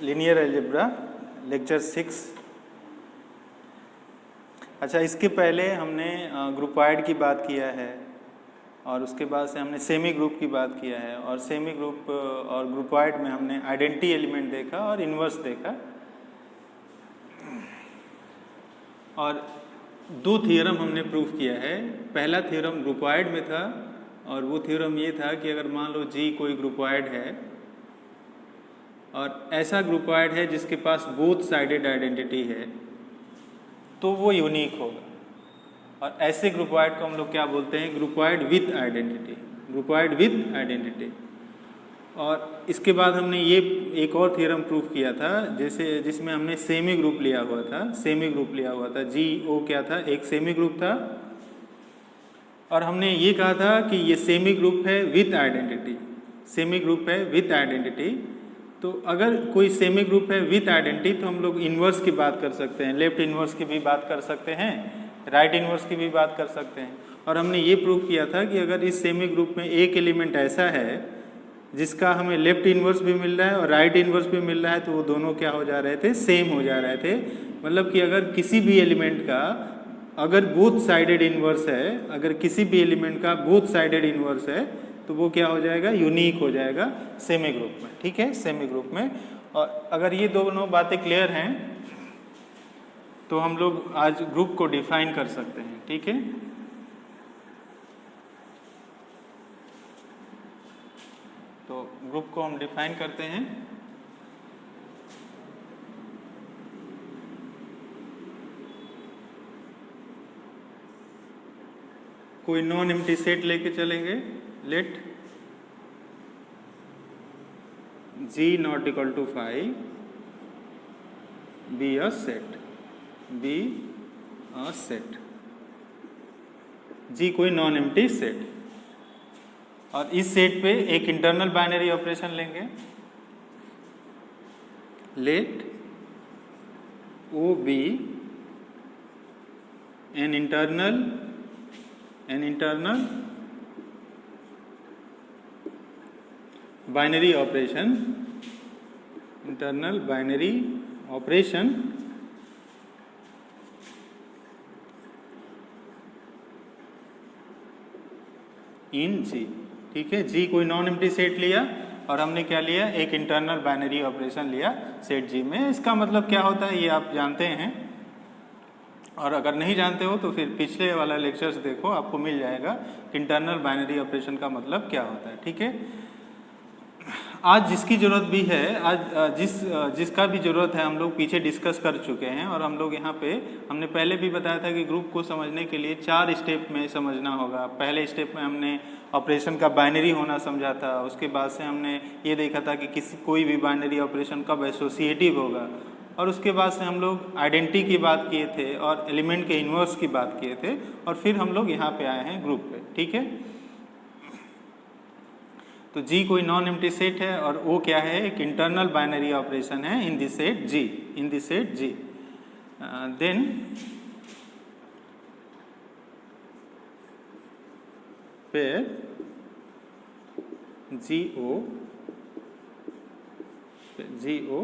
Linear algebra lecture 6। अच्छा, इसके पहले हमने ग्रुपॉइड की बात किया है और उसके बाद से हमने सेमी ग्रुप की बात किया है, और सेमी ग्रुप और ग्रुपॉइड में हमने आइडेंटिटी एलिमेंट देखा और इन्वर्स देखा, और दो थ्योरम हमने प्रूफ किया है। पहला थ्योरम ग्रुपॉइड में था और वो थ्योरम ये था कि अगर मान लो जी कोई ग्रुपॉइड है और ऐसा ग्रुपॉइड है जिसके पास बोथ साइडेड आइडेंटिटी है तो वो यूनिक होगा, और ऐसे ग्रुपॉइड को हम लोग क्या बोलते हैं? ग्रुपॉइड विथ आइडेंटिटी, ग्रुपॉइड विथ आइडेंटिटी। और इसके बाद हमने ये एक और थ्योरम प्रूफ किया था जिसमें हमने सेमी ग्रुप लिया हुआ था, सेमी ग्रुप लिया हुआ था, जी ओ क्या था? एक सेमी ग्रुप था, और हमने ये कहा था कि ये सेमी ग्रुप है विथ आइडेंटिटी, सेमी ग्रुप है विथ आइडेंटिटी। तो अगर कोई सेमी ग्रुप है विथ आइडेंटिटी तो हम लोग इन्वर्स की बात कर सकते हैं, लेफ्ट इन्वर्स की भी बात कर सकते हैं, राइट इन्वर्स की भी बात कर सकते हैं। और हमने ये प्रूव किया था कि अगर इस सेमी ग्रुप में एक एलिमेंट ऐसा है जिसका हमें लेफ्ट इन्वर्स भी मिल रहा है और राइट इन्वर्स भी मिल रहा है तो वो दोनों क्या हो जा रहे थे? सेम हो जा रहे थे। मतलब कि अगर किसी भी एलिमेंट का अगर बोथ साइडेड इन्वर्स है, अगर किसी भी एलिमेंट का बोथ साइडेड इन्वर्स है तो वो क्या हो जाएगा? यूनिक हो जाएगा सेमी ग्रुप में। ठीक है, सेमी ग्रुप में। और अगर ये दोनों बातें क्लियर हैं तो हम लोग आज ग्रुप को डिफाइन कर सकते हैं। ठीक है, तो ग्रुप को हम डिफाइन करते हैं। कोई नॉन एम्प्टी सेट लेके चलेंगे। Let G not equal to 5 be a set, be a set। G कोई नॉन एम्प्टी सेट, और इस सेट पे एक इंटरनल बाइनरी ऑपरेशन लेंगे। Let O be an internal binary operation, internal binary operation in G. ठीक है, जी कोई non empty set लिया और हमने क्या लिया? एक इंटरनल बाइनरी ऑपरेशन लिया सेट जी में। इसका मतलब क्या होता है ये आप जानते हैं, और अगर नहीं जानते हो तो फिर पिछले वाला लेक्चर्स देखो, आपको मिल जाएगा कि इंटरनल बाइनरी ऑपरेशन का मतलब क्या होता है। ठीक है, आज जिसकी ज़रूरत भी है, आज जिसका भी ज़रूरत है हम लोग पीछे डिस्कस कर चुके हैं, और हम लोग यहाँ पे हमने पहले भी बताया था कि ग्रुप को समझने के लिए 4 स्टेप में समझना होगा। पहले स्टेप में हमने ऑपरेशन का बाइनरी होना समझा था, उसके बाद से हमने ये देखा था कि कोई भी बाइनरी ऑपरेशन कब एसोसिएटिव होगा, और उसके बाद से हम लोग आइडेंटिटी की बात किए थे और एलिमेंट के इन्वर्स की बात किए थे, और फिर हम लोग यहाँ पे आए हैं ग्रुप पे। ठीक है, तो जी कोई नॉन एम्प्टी सेट है और वो क्या है? एक इंटरनल बाइनरी ऑपरेशन है in the set G, in the set G. Then फिर G O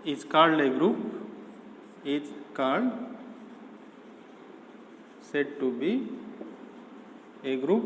is called a group, is called said to be a group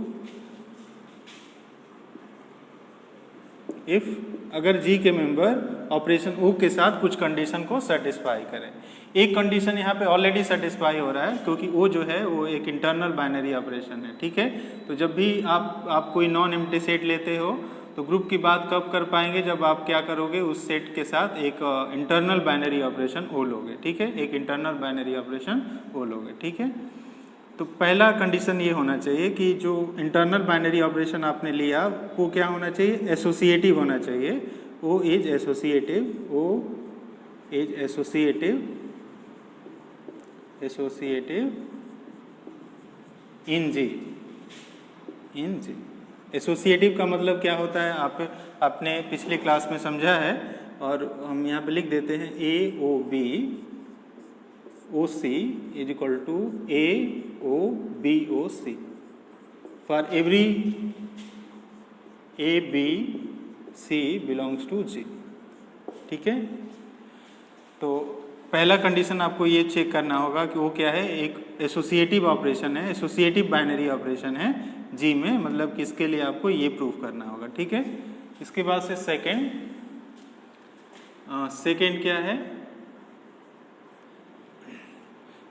if अगर जी के मेंबर ऑपरेशन ओ के साथ कुछ कंडीशन को सेटिस्फाई करें। एक कंडीशन यहाँ पे ऑलरेडी सेटिस्फाई हो रहा है क्योंकि ओ जो है वो एक इंटरनल बाइनरी ऑपरेशन है। ठीक है, तो जब भी आप कोई नॉन एम्प्टी सेट लेते हो तो ग्रुप की बात कब कर पाएंगे? जब आप क्या करोगे? उस सेट के साथ एक इंटरनल बाइनरी ऑपरेशन ओ लोगे। ठीक है, एक इंटरनल बाइनरी ऑपरेशन ओ लोगे। ठीक है, तो पहला कंडीशन ये होना चाहिए कि जो इंटरनल बाइनरी ऑपरेशन आपने लिया वो क्या होना चाहिए? एसोसिएटिव होना चाहिए। O is associative, O is associative, associative in G, in G. Associative का मतलब क्या होता है? आपने पिछले क्लास में समझा है, और हम यहाँ पे लिख देते हैं A O B O C is equal to A O B O C for every A B C belongs to G. ठीक है, तो पहला कंडीशन आपको ये चेक करना होगा कि वो क्या है, एक एसोसिएटिव ऑपरेशन है, एसोसिएटिव बाइनरी ऑपरेशन है जी में, मतलब कि इसके लिए आपको ये प्रूफ करना होगा। ठीक है, इसके बाद से सेकेंड क्या है,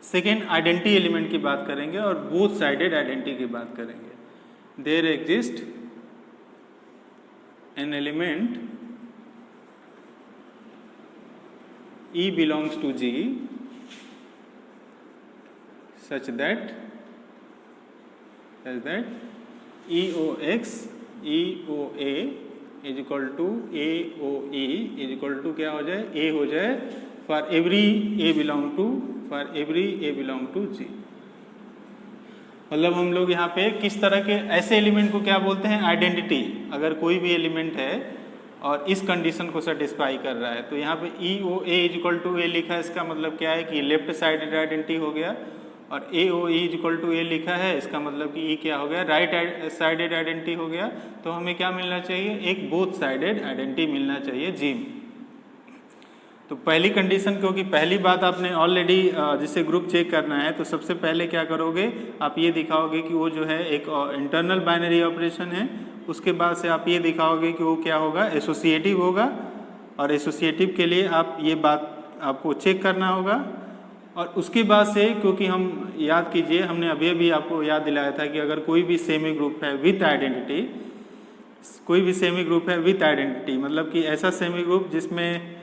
सेकेंड आइडेंटिटी एलिमेंट की बात करेंगे और बोथ साइडेड आइडेंटिटी की बात करेंगे। There exist an element E belongs to G such that EOX EOA is equal to AOE is equal to क्या हो जाए, A हो जाए for every A belong to G। मतलब हम लोग यहाँ पे किस तरह के ऐसे एलिमेंट को क्या बोलते हैं, आइडेंटिटी। अगर कोई भी एलिमेंट है और इस कंडीशन को सेटिस्फाई कर रहा है, तो यहाँ पे EOA इज इक्वल टू ए लिखा है, इसका मतलब क्या है कि लेफ्ट साइडेड आइडेंटिटी हो गया, और AOE इज इक्वल टू ए लिखा है, इसका मतलब कि E क्या हो गया, राइट साइडेड आइडेंटिटी हो गया। तो हमें क्या मिलना चाहिए, एक बोथ साइडेड आइडेंटिटी मिलना चाहिए जी में। तो पहली कंडीशन, क्योंकि पहली बात आपने ऑलरेडी जिसे ग्रुप चेक करना है, तो सबसे पहले क्या करोगे, आप ये दिखाओगे कि वो जो है एक इंटरनल बाइनरी ऑपरेशन है। उसके बाद से आप ये दिखाओगे कि वो क्या होगा, एसोसिएटिव होगा, और एसोसिएटिव के लिए आप ये बात आपको चेक करना होगा। और उसके बाद से, क्योंकि हम याद कीजिए, हमने अभी आपको याद दिलाया था कि अगर कोई भी सेमी ग्रुप है विथ आइडेंटिटी, कोई भी सेमी ग्रुप है विथ आइडेंटिटी, मतलब कि ऐसा सेमी ग्रुप जिसमें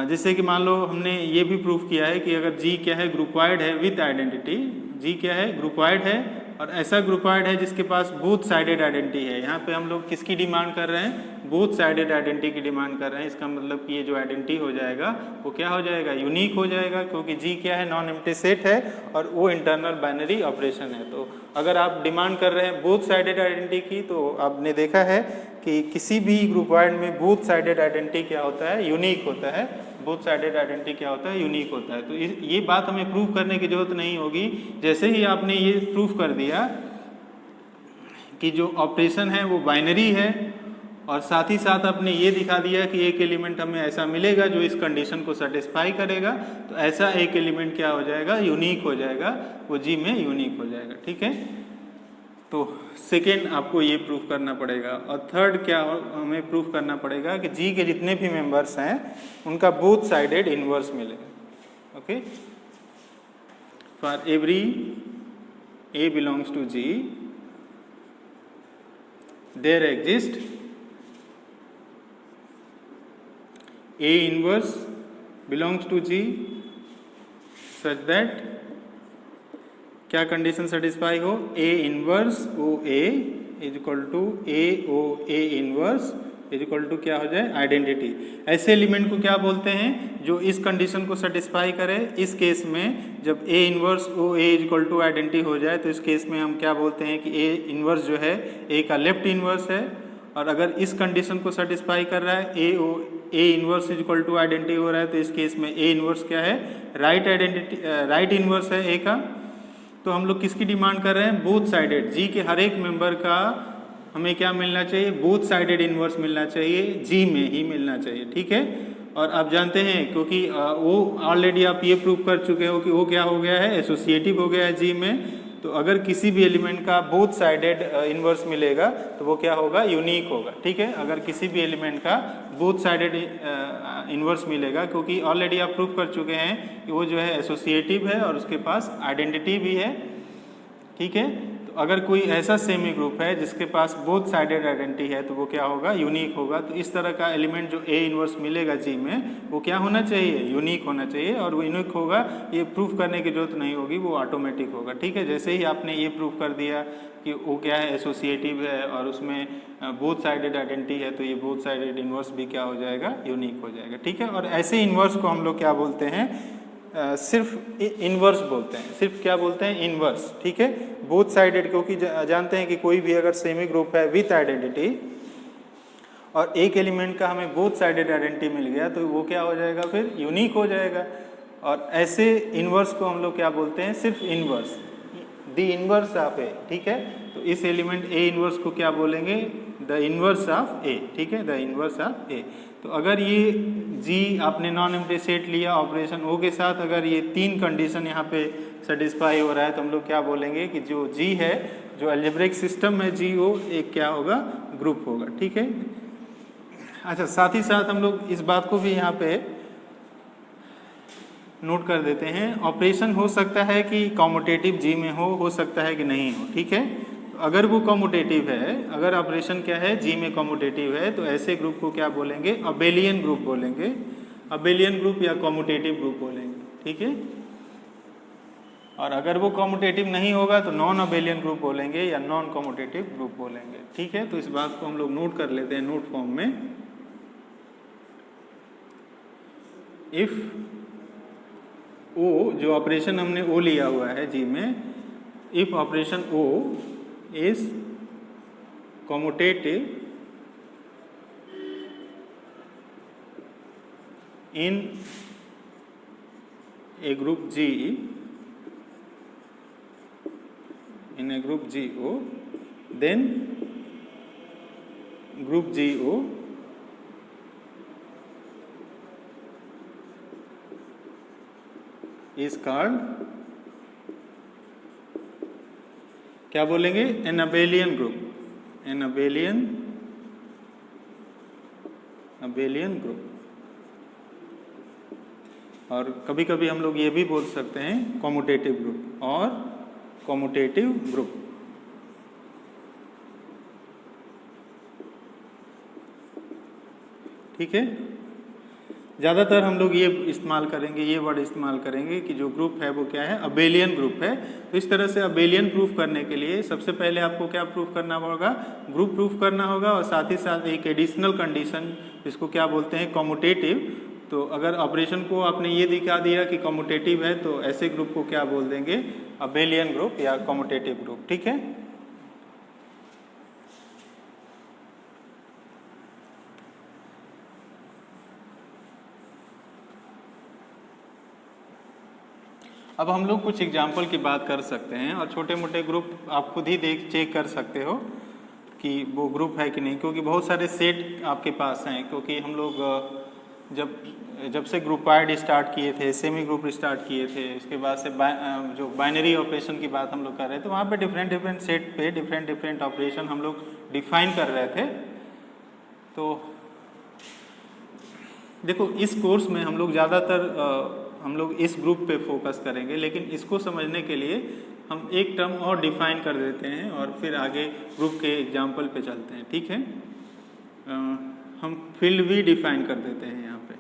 जैसे कि मान लो हमने ये भी प्रूफ किया है कि अगर जी क्या है, ग्रुपवाइड है विथ आइडेंटिटी, जी क्या है, ग्रुपवाइड है, और ऐसा ग्रुपवाइड है जिसके पास बोथ साइडेड आइडेंटिटी है। यहाँ पे हम लोग किसकी डिमांड कर रहे हैं, बोथ साइडेड आइडेंटिटी की डिमांड कर रहे हैं। इसका मतलब कि ये जो आइडेंटिटी हो जाएगा वो क्या हो जाएगा, यूनिक हो जाएगा, क्योंकि जी क्या है, नॉन एम्प्टी सेट है और वो इंटरनल बाइनरी ऑपरेशन है। तो अगर आप डिमांड कर रहे हैं बोथ साइडेड आइडेंटिटी की, तो आपने देखा है कि किसी भी ग्रुपवाइड में बोथ साइडेड आइडेंटिटी क्या होता है, यूनिक होता है। बोथ साइडेड आइडेंटिटी क्या होता है, यूनिक होता है। तो ये बात हमें प्रूव करने की जरूरत नहीं होगी। जैसे ही आपने ये प्रूफ कर दिया कि जो ऑपरेशन है वो बाइनरी है, और साथ ही साथ आपने ये दिखा दिया कि एक एलिमेंट हमें ऐसा मिलेगा जो इस कंडीशन को सेटिस्फाई करेगा, तो ऐसा एक एलिमेंट क्या हो जाएगा, यूनिक हो जाएगा, वो जी में यूनिक हो जाएगा। ठीक है, तो सेकेंड आपको ये प्रूफ करना पड़ेगा। और थर्ड क्या हमें प्रूफ करना पड़ेगा कि जी के जितने भी मेंबर्स हैं उनका बोथ साइडेड इनवर्स मिलेगा। Okay, for every A belongs to G, there exist A inverse belongs to G such that क्या कंडीशन सेटिस्फाई हो, A inverse OA is equal to AOA inverse is equal to क्या हो जाए, identity. ऐसे element को क्या बोलते हैं, जो इस कंडीशन को सेटिस्फाई करे। इस केस में जब A inverse OA is equal to identity हो जाए, तो इस केस में हम क्या बोलते हैं कि A इनवर्स जो है A का लेफ्ट इनवर्स है, और अगर इस कंडीशन को सेटिस्फाई कर रहा है, A inverse is equal to identity हो रहा है, तो इस केस में A इनवर्स क्या है, राइट आइडेंटिटी, राइट इनवर्स है A का। तो हम लोग किसकी डिमांड कर रहे हैं, बोथ साइडेड। जी के हर एक मेंबर का हमें क्या मिलना चाहिए, बोथ साइडेड इनवर्स मिलना चाहिए, जी में ही मिलना चाहिए। ठीक है, और आप जानते हैं क्योंकि वो ऑलरेडी आप ये प्रूव कर चुके हो कि वो क्या हो गया है, एसोसिएटिव हो गया है जी में। तो अगर किसी भी एलिमेंट का बोथ साइडेड इनवर्स मिलेगा तो वो क्या होगा, यूनिक होगा। ठीक है, अगर किसी भी एलिमेंट का बोथ साइडेड इनवर्स मिलेगा, क्योंकि ऑलरेडी आप प्रूव कर चुके हैं कि वो जो है एसोसिएटिव है और उसके पास आइडेंटिटी भी है। ठीक है, तो अगर कोई ऐसा सेमी ग्रुप है जिसके पास बोथ साइडेड आइडेंटिटी है, तो वो क्या होगा, यूनिक होगा। तो इस तरह का एलिमेंट जो A इनवर्स मिलेगा जी में, वो क्या होना चाहिए, यूनिक होना चाहिए। और वो यूनिक होगा, ये प्रूफ करने की जरूरत नहीं होगी, वो ऑटोमेटिक होगा। ठीक है, जैसे ही आपने ये प्रूफ कर दिया कि वो क्या है, एसोसिएटिव है और उसमें बोथ साइडेड आइडेंटिटी है, तो ये बोथ साइडेड इनवर्स भी क्या हो जाएगा, यूनिक हो जाएगा। ठीक है, और ऐसे इनवर्स को हम लोग क्या बोलते हैं, सिर्फ इनवर्स बोलते हैं। सिर्फ क्या बोलते हैं, इनवर्स। ठीक है, बोथ साइडेड, क्योंकि जानते हैं कि कोई भी अगर सेमी ग्रुप है विथ आइडेंटिटी और एक एलिमेंट का हमें बोथ साइडेड आइडेंटिटी मिल गया, तो वो क्या हो जाएगा, फिर यूनिक हो जाएगा। और ऐसे इनवर्स को हम लोग क्या बोलते हैं, सिर्फ इनवर्स, द इनवर्स ऑफ ए। ठीक है, तो इस एलिमेंट A इनवर्स को क्या बोलेंगे, द इन्वर्स ऑफ ए, ठीक है, द इन्वर्स ऑफ ए। तो अगर ये जी आपने नॉन एम्प्टी सेट लिया ऑपरेशन ओ के साथ, अगर ये 3 कंडीशन यहाँ पे सेटिस्फाई हो रहा है तो हम लोग क्या बोलेंगे कि जो जी है, जो अलजेब्रिक सिस्टम है जी ओ, एक क्या होगा, ग्रुप होगा, ठीक है। अच्छा, साथ ही साथ हम लोग इस बात को भी यहाँ पे नोट कर देते हैं, ऑपरेशन हो सकता है कि कॉम्यूटेटिव जी में हो सकता है कि नहीं हो, ठीक है। तो अगर वो कॉम्यूटेटिव है, अगर ऑपरेशन क्या है, जी में कॉम्यूटेटिव है, तो ऐसे ग्रुप को क्या बोलेंगे, अबेलियन ग्रुप बोलेंगे, अबेलियन ग्रुप या कॉम्यूटेटिव ग्रुप बोलेंगे, ठीक है। और अगर वो कॉम्यूटेटिव नहीं होगा तो नॉन अबेलियन ग्रुप बोलेंगे या नॉन कॉम्यूटेटिव ग्रुप बोलेंगे, ठीक है। तो इस बात को हम लोग नोट कर लेते हैं नोट फॉर्म में। इफ ओ, जो ऑपरेशन हमने ओ लिया हुआ है जी में, if operation O is commutative in a group G, in a group GO, then group GO is called, क्या बोलेंगे, an abelian group, an abelian group। और कभी कभी हम लोग ये भी बोल सकते हैं कॉम्यूटेटिव ग्रुप और कॉम्यूटेटिव ग्रुप, ठीक है। ज़्यादातर हम लोग ये इस्तेमाल करेंगे, ये वर्ड इस्तेमाल करेंगे कि जो ग्रुप है वो क्या है, अबेलियन ग्रुप है। तो इस तरह से अबेलियन प्रूफ करने के लिए सबसे पहले आपको क्या प्रूफ करना होगा, ग्रुप प्रूफ करना होगा, और साथ ही साथ एक एडिशनल कंडीशन जिसको क्या बोलते हैं, कॉम्यूटेटिव। तो अगर ऑपरेशन को आपने ये दिखा दिया कि कॉम्यूटेटिव है, तो ऐसे ग्रुप को क्या बोल देंगे, अबेलियन ग्रुप या कॉम्यूटेटिव ग्रुप, ठीक है। अब हम लोग कुछ एग्जाम्पल की बात कर सकते हैं, और छोटे मोटे ग्रुप आप खुद ही चेक कर सकते हो कि वो ग्रुप है कि नहीं, क्योंकि बहुत सारे सेट आपके पास हैं। क्योंकि हम लोग जब से ग्रुपवाइड स्टार्ट किए थे, सेमी ग्रुप स्टार्ट किए थे, उसके बाद से जो बाइनरी ऑपरेशन की बात हम लोग कर रहे थे, तो वहाँ पे डिफरेंट सेट पे डिफरेंट ऑपरेशन हम लोग डिफाइन कर रहे थे। तो देखो, इस कोर्स में हम लोग ज़्यादातर हम लोग इस ग्रुप पे फोकस करेंगे, लेकिन इसको समझने के लिए हम एक टर्म और डिफाइन कर देते हैं और फिर आगे ग्रुप के एग्जाम्पल पे चलते हैं, ठीक है। हम फील्ड भी डिफाइन कर देते हैं, यहाँ पे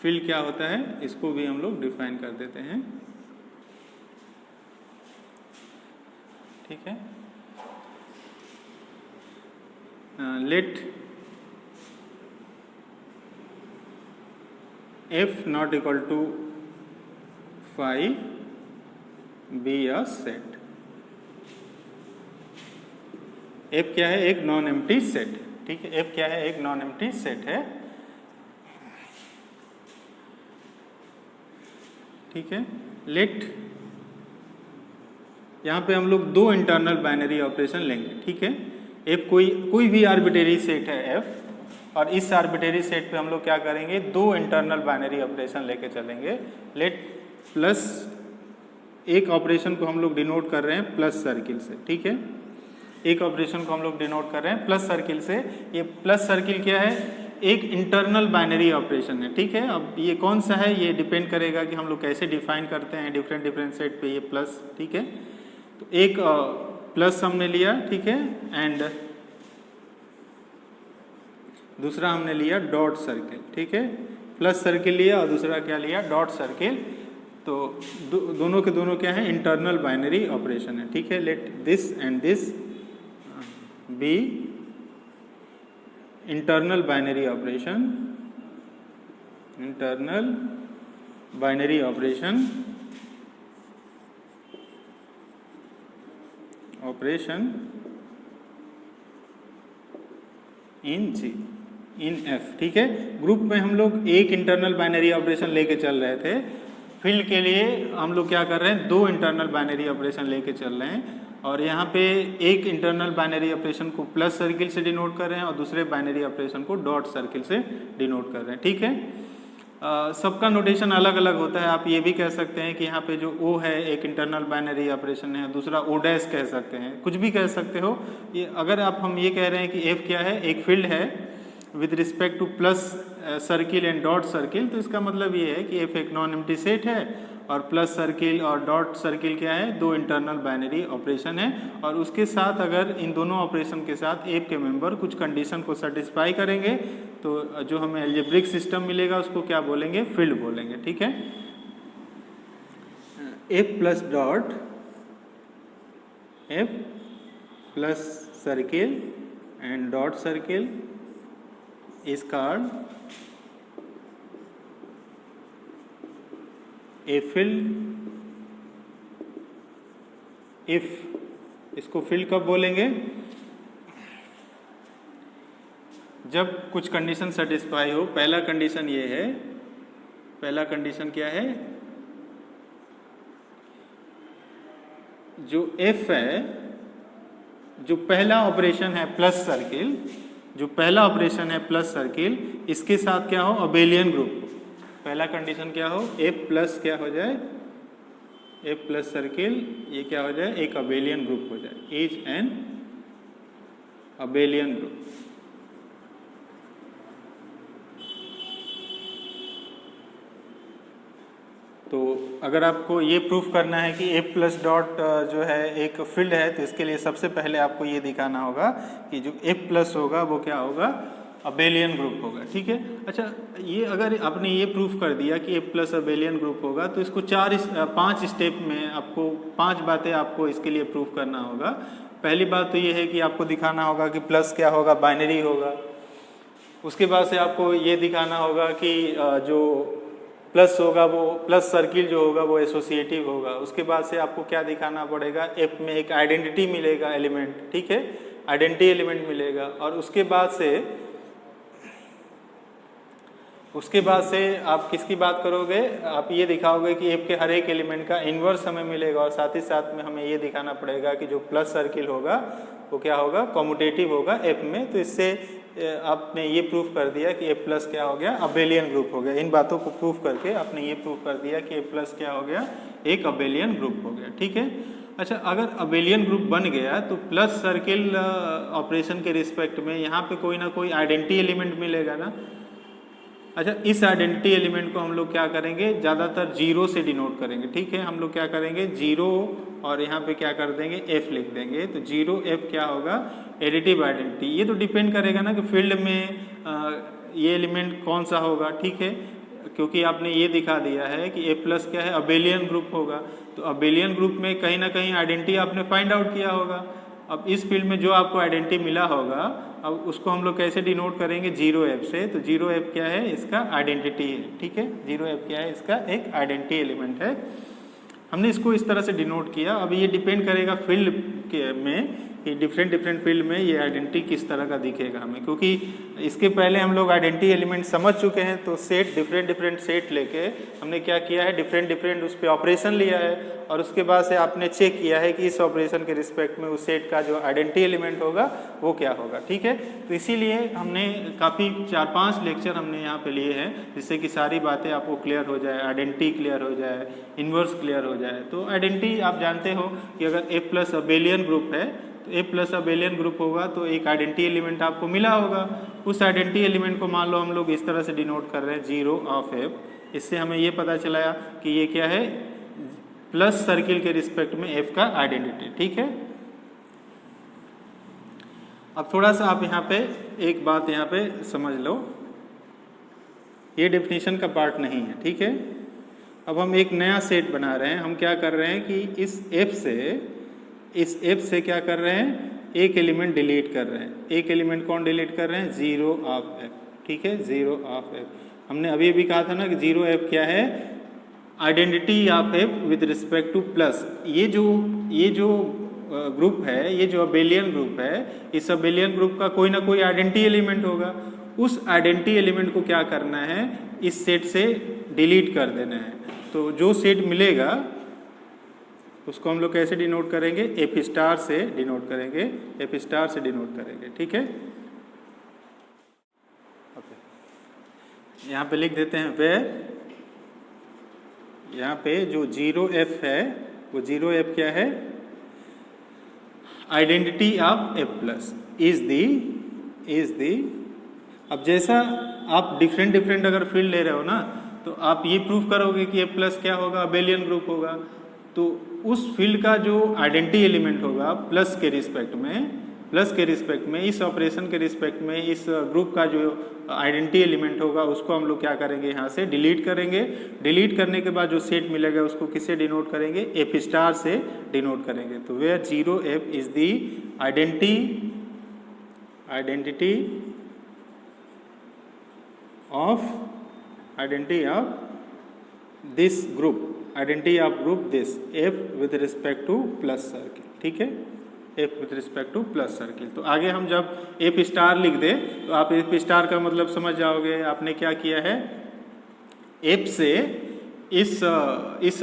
फील्ड क्या होता है इसको भी हम लोग डिफाइन कर देते हैं, ठीक है। Let F not equal to phi be a set। F क्या है, एक नॉन एम्प्टी सेट, ठीक है। F क्या है, एक नॉन एम्प्टी सेट है, ठीक है। लेट, यहाँ पे हम लोग 2 इंटरनल बाइनरी ऑपरेशन लेंगे, ठीक है। F कोई भी आर्बिट्रेरी सेट है F, और इस आर्बिट्रेरी सेट पे हम लोग क्या करेंगे, 2 इंटरनल बाइनरी ऑपरेशन लेके चलेंगे। लेट प्लस, एक ऑपरेशन को हम लोग डिनोट कर रहे हैं प्लस सर्किल से, ठीक है। एक ऑपरेशन को हम लोग डिनोट कर रहे हैं प्लस सर्किल से। ये प्लस सर्किल क्या है, एक इंटरनल बाइनरी ऑपरेशन है, ठीक है। अब ये कौन सा है, ये डिपेंड करेगा कि हम लोग कैसे डिफाइन करते हैं डिफरेंट सेट पे ये प्लस, ठीक है। तो एक प्लस हमने लिया, ठीक है, एंड दूसरा हमने लिया डॉट सर्किल, ठीक है। प्लस सर्किल लिया और दूसरा क्या लिया, डॉट सर्किल। तो दोनों के दोनों क्या है, इंटरनल बाइनरी ऑपरेशन है, ठीक है। Let this and this be internal binary operation, internal binary operation in G, in F, ठीक है। ग्रुप में हम लोग एक इंटरनल बाइनरी ऑपरेशन लेके चल रहे थे, फील्ड के लिए हम लोग क्या कर रहे हैं, दो इंटरनल बाइनरी ऑपरेशन लेके चल रहे हैं, और यहाँ पे एक इंटरनल बाइनरी ऑपरेशन को प्लस सर्किल से डिनोट कर रहे हैं और दूसरे binary operation co dot circle से डिनोट कर रहे हैं। ठीक है, सबका नोटेशन अलग अलग होता है। आप ये भी कह सकते हैं कि यहाँ पे जो O है एक इंटरनल बाइनरी ऑपरेशन है, दूसरा O डैश कह सकते हैं, कुछ भी कह सकते हो। ये अगर हम ये कह रहे हैं कि F क्या है, एक फील्ड है with respect to plus circle and dot circle, तो इसका मतलब ये है कि F एक नॉन एम्प्टी सेट है और प्लस सर्किल और डॉट सर्किल क्या है, दो इंटरनल बाइनरी ऑपरेशन है, और उसके साथ अगर इन दोनों ऑपरेशन के साथ F के मेंबर कुछ कंडीशन को सेटिस्फाई करेंगे तो जो हमें अलजेब्रिक सिस्टम मिलेगा उसको क्या बोलेंगे, फील्ड बोलेंगे। ठीक है, F plus dot, F plus circle and dot circle is called a field if। इसको फील्ड कब बोलेंगे, जब कुछ कंडीशन सेटिस्फाई हो। पहला कंडीशन ये है, पहला कंडीशन क्या है, जो F है, जो पहला ऑपरेशन है प्लस सर्किल, जो पहला ऑपरेशन है प्लस सर्किल, इसके साथ क्या हो, अबेलियन ग्रुप। पहला कंडीशन क्या हो, F प्लस क्या हो जाए, F प्लस सर्किल, ये क्या हो जाए, एक अबेलियन ग्रुप हो जाए, इज एन अबेलियन ग्रुप। तो अगर आपको ये प्रूफ करना है कि F प्लस डॉट जो है एक फील्ड है, तो इसके लिए सबसे पहले आपको ये दिखाना होगा कि जो F प्लस होगा वो क्या होगा, अबेलियन ग्रुप होगा। ठीक है, अच्छा, ये अगर आपने ये प्रूफ कर दिया कि F प्लस अबेलियन ग्रुप होगा, तो इसको 5 स्टेप में आपको 5 बातें आपको इसके लिए प्रूफ करना होगा। पहली बात तो ये है कि आपको दिखाना होगा कि प्लस क्या होगा, बाइनरी होगा। उसके बाद से आपको ये दिखाना होगा कि जो प्लस होगा वो प्लस सर्किल जो होगा वो एसोसिएटिव होगा। उसके बाद से आपको क्या दिखाना पड़ेगा, F में एक आइडेंटिटी मिलेगा एलिमेंट। ठीक है, आइडेंटिटी एलिमेंट मिलेगा, और उसके बाद से आप किसकी बात करोगे, आप ये दिखाओगे कि F के हर एक एलिमेंट का इन्वर्स हमें मिलेगा, और साथ ही साथ में हमें ये दिखाना पड़ेगा कि जो प्लस सर्किल होगा वो क्या होगा, कॉम्यूटेटिव होगा F में। तो इससे आपने ये प्रूफ कर दिया कि F प्लस क्या हो गया, अबेलियन ग्रुप हो गया। इन बातों को प्रूफ करके आपने ये प्रूफ कर दिया कि F प्लस क्या हो गया, एक अबेलियन ग्रुप हो गया। ठीक है, अच्छा, अगर अबेलियन ग्रुप बन गया तो प्लस सर्किल ऑपरेशन के रिस्पेक्ट में यहाँ पे कोई ना कोई आइडेंटिटी एलिमेंट मिलेगा ना। अच्छा, इस आइडेंटिटी एलिमेंट को हम लोग क्या करेंगे, ज़्यादातर जीरो से डिनोट करेंगे। ठीक है, हम लोग क्या करेंगे, जीरो, और यहाँ पे क्या कर देंगे, F लिख देंगे। तो जीरो F क्या होगा, एडिटिव आइडेंटिटी। ये तो डिपेंड करेगा ना कि फील्ड में ये एलिमेंट कौन सा होगा। ठीक है, क्योंकि आपने ये दिखा दिया है कि F प्लस क्या है, अबेलियन ग्रुप होगा। तो अबेलियन ग्रुप में कहीं ना कहीं आइडेंटिटी आपने फाइंड आउट किया होगा। अब इस फील्ड में जो आपको आइडेंटिटी मिला होगा, अब उसको हम लोग कैसे डिनोट करेंगे, जीरो F से। तो जीरो F क्या है, इसका आइडेंटिटी है। ठीक है, जीरो F क्या है, इसका एक आइडेंटिटी एलिमेंट है। हमने इसको इस तरह से डिनोट किया। अब ये डिपेंड करेगा फील्ड के में कि डिफरेंट फील्ड में ये आइडेंटिटी किस तरह का दिखेगा हमें, क्योंकि इसके पहले हम लोग आइडेंटिटी एलिमेंट समझ चुके हैं। तो सेट डिफरेंट सेट लेके हमने क्या किया है, डिफरेंट उस पर ऑपरेशन लिया है, और उसके बाद से आपने चेक किया है कि इस ऑपरेशन के रिस्पेक्ट में उस सेट का जो आइडेंटिटी एलिमेंट होगा वो क्या होगा। ठीक है, तो इसीलिए हमने काफ़ी 4-5 लेक्चर हमने यहाँ पे लिए हैं, जिससे कि सारी बातें आपको क्लियर हो जाए, आइडेंटिटी क्लियर हो जाए, इन्वर्स क्लियर हो जाए। तो आइडेंटिटी आप जानते हो कि अगर F प्लस अबेलियन ग्रुप है तो F प्लस अबेलियन ग्रुप होगा, तो एक आइडेंटिटी एलिमेंट आपको मिला होगा। उस आइडेंटिटी एलिमेंट को मान लो हम लोग इस तरह से डिनोट कर रहे हैं, जीरो ऑफ F। इससे हमें ये पता चला कि ये क्या है, प्लस सर्किल के रिस्पेक्ट में F का आइडेंटिटी। ठीक है, अब थोड़ा सा आप यहाँ पे एक बात यहाँ पे समझ लो, ये डेफिनेशन का पार्ट नहीं है। ठीक है, अब हम एक नया सेट बना रहे हैं। हम क्या कर रहे हैं कि इस F से क्या कर रहे हैं, एक एलिमेंट डिलीट कर रहे हैं। एक एलिमेंट कौन डिलीट कर रहे हैं, जीरो ऑफ F। ठीक है, जीरो ऑफ F। हमने अभी भी कहा था ना कि जीरो F क्या है, identity of F with respect to plus. ये जो ग्रुप है, ये जो अबेलियन ग्रुप है, इस अबेलियन ग्रुप का कोई ना कोई आइडेंटिटी एलिमेंट होगा। उस आइडेंटिटी एलिमेंट को क्या करना है, इस सेट से डिलीट कर देना है। तो जो सेट मिलेगा उसको हम लोग कैसे डिनोट करेंगे, एफ स्टार से डिनोट करेंगे, एफ स्टार से डिनोट करेंगे, ठीक है। ओके, यहाँ पे लिख देते हैं वेयर, यहाँ पे जो 0f है वो 0f क्या है, identity of f plus is the. अब जैसा आप डिफरेंट अगर फील्ड ले रहे हो ना, तो आप ये प्रूव करोगे कि f प्लस क्या होगा, अबेलियन ग्रुप होगा। तो उस फील्ड का जो आइडेंटिटी एलिमेंट होगा प्लस के रिस्पेक्ट में इस ऑपरेशन के रिस्पेक्ट में इस ग्रुप का जो आइडेंटिटी एलिमेंट होगा उसको हम लोग क्या करेंगे, यहाँ से डिलीट करेंगे। डिलीट करने के बाद जो सेट मिलेगा उसको किससे डिनोट करेंगे, एफ स्टार से डिनोट करेंगे। तो where 0f is the identity of this group, identity of group this f with respect to plus circle, ठीक है, f with respect to plus circle. तो आगे हम जब f स्टार लिख दे तो आप f स्टार का मतलब समझ जाओगे। आपने क्या किया है, f से इस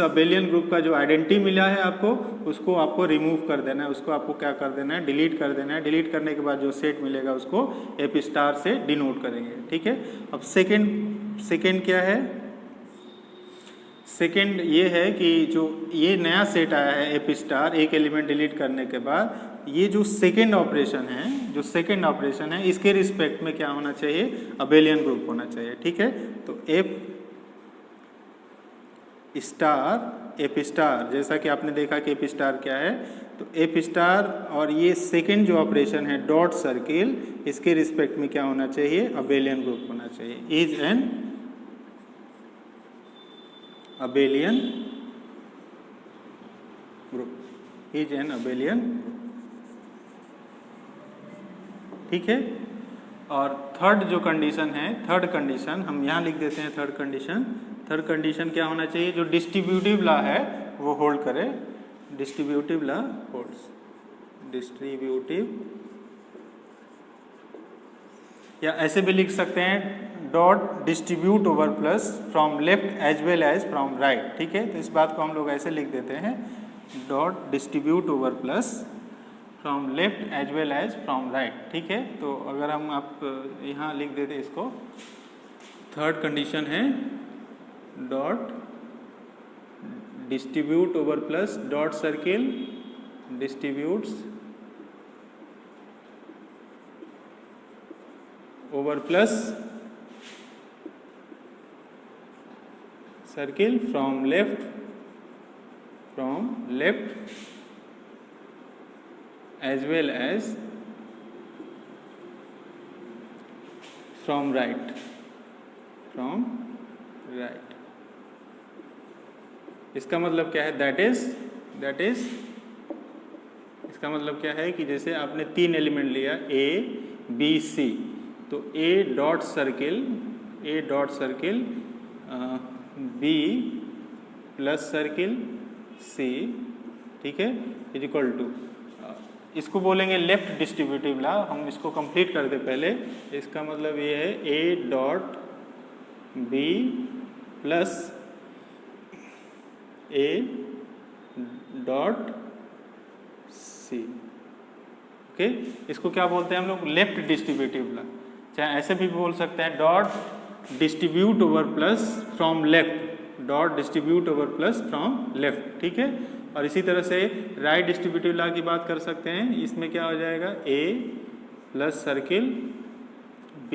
अबेलियन ग्रुप का जो आइडेंटिटी मिला है आपको, उसको आपको रिमूव कर देना है, उसको आपको क्या कर देना है, डिलीट कर देना है। डिलीट करने के बाद जो सेट मिलेगा उसको एफ स्टार से डिनोट करेंगे, ठीक है। अब सेकेंड क्या है, सेकेंड ये है कि जो ये नया सेट आया है एफ स्टार, एक एलिमेंट डिलीट करने के बाद, ये जो सेकेंड ऑपरेशन है इसके रिस्पेक्ट में क्या होना चाहिए, अबेलियन ग्रुप होना चाहिए, ठीक है। तो एफ स्टार जैसा कि आपने देखा कि एफ स्टार क्या है, तो एफ स्टार और ये सेकेंड जो ऑपरेशन है डॉट सर्किल, इसके रिस्पेक्ट में क्या होना चाहिए, अबेलियन ग्रुप होना चाहिए, इज एन अबेलियन ग्रुप, ठीक है। और थर्ड जो कंडीशन है, थर्ड कंडीशन हम यहाँ लिख देते हैं। थर्ड कंडीशन क्या होना चाहिए, जो डिस्ट्रीब्यूटिव लॉ है वो होल्ड करे, डिस्ट्रीब्यूटिव लॉ होल्ड्स, या ऐसे भी लिख सकते हैं dot distribute over plus from left as well as from right, ठीक है। तो इस बात को हम लोग ऐसे लिख देते हैं, dot distribute over plus from left as well as from right, ठीक है। तो अगर हम आप यहाँ लिख देते इसको, थर्ड कंडीशन है dot distribute over plus dot circle distributes over plus circle from left as well as from right, इसका मतलब क्या है, दैट इज इसका मतलब क्या है कि जैसे आपने तीन एलिमेंट लिया A B C, तो A dot circle B plus circle C, ठीक है, इज इक्वल टू, इसको बोलेंगे लेफ्ट डिस्ट्रीब्यूटिव लॉ। हम इसको कंप्लीट कर दे पहले। इसका मतलब ये है A dot B plus A dot C, okay. इसको क्या बोलते हैं हम लोग, लेफ्ट डिस्ट्रीब्यूटिव लॉ। चाहे ऐसे भी बोल सकते हैं, dot distribute over plus from left, dot distribute over plus from left, ठीक है। और इसी तरह से राइट डिस्ट्रीब्यूटिव लॉ की बात कर सकते हैं। इसमें क्या हो जाएगा, A plus circle B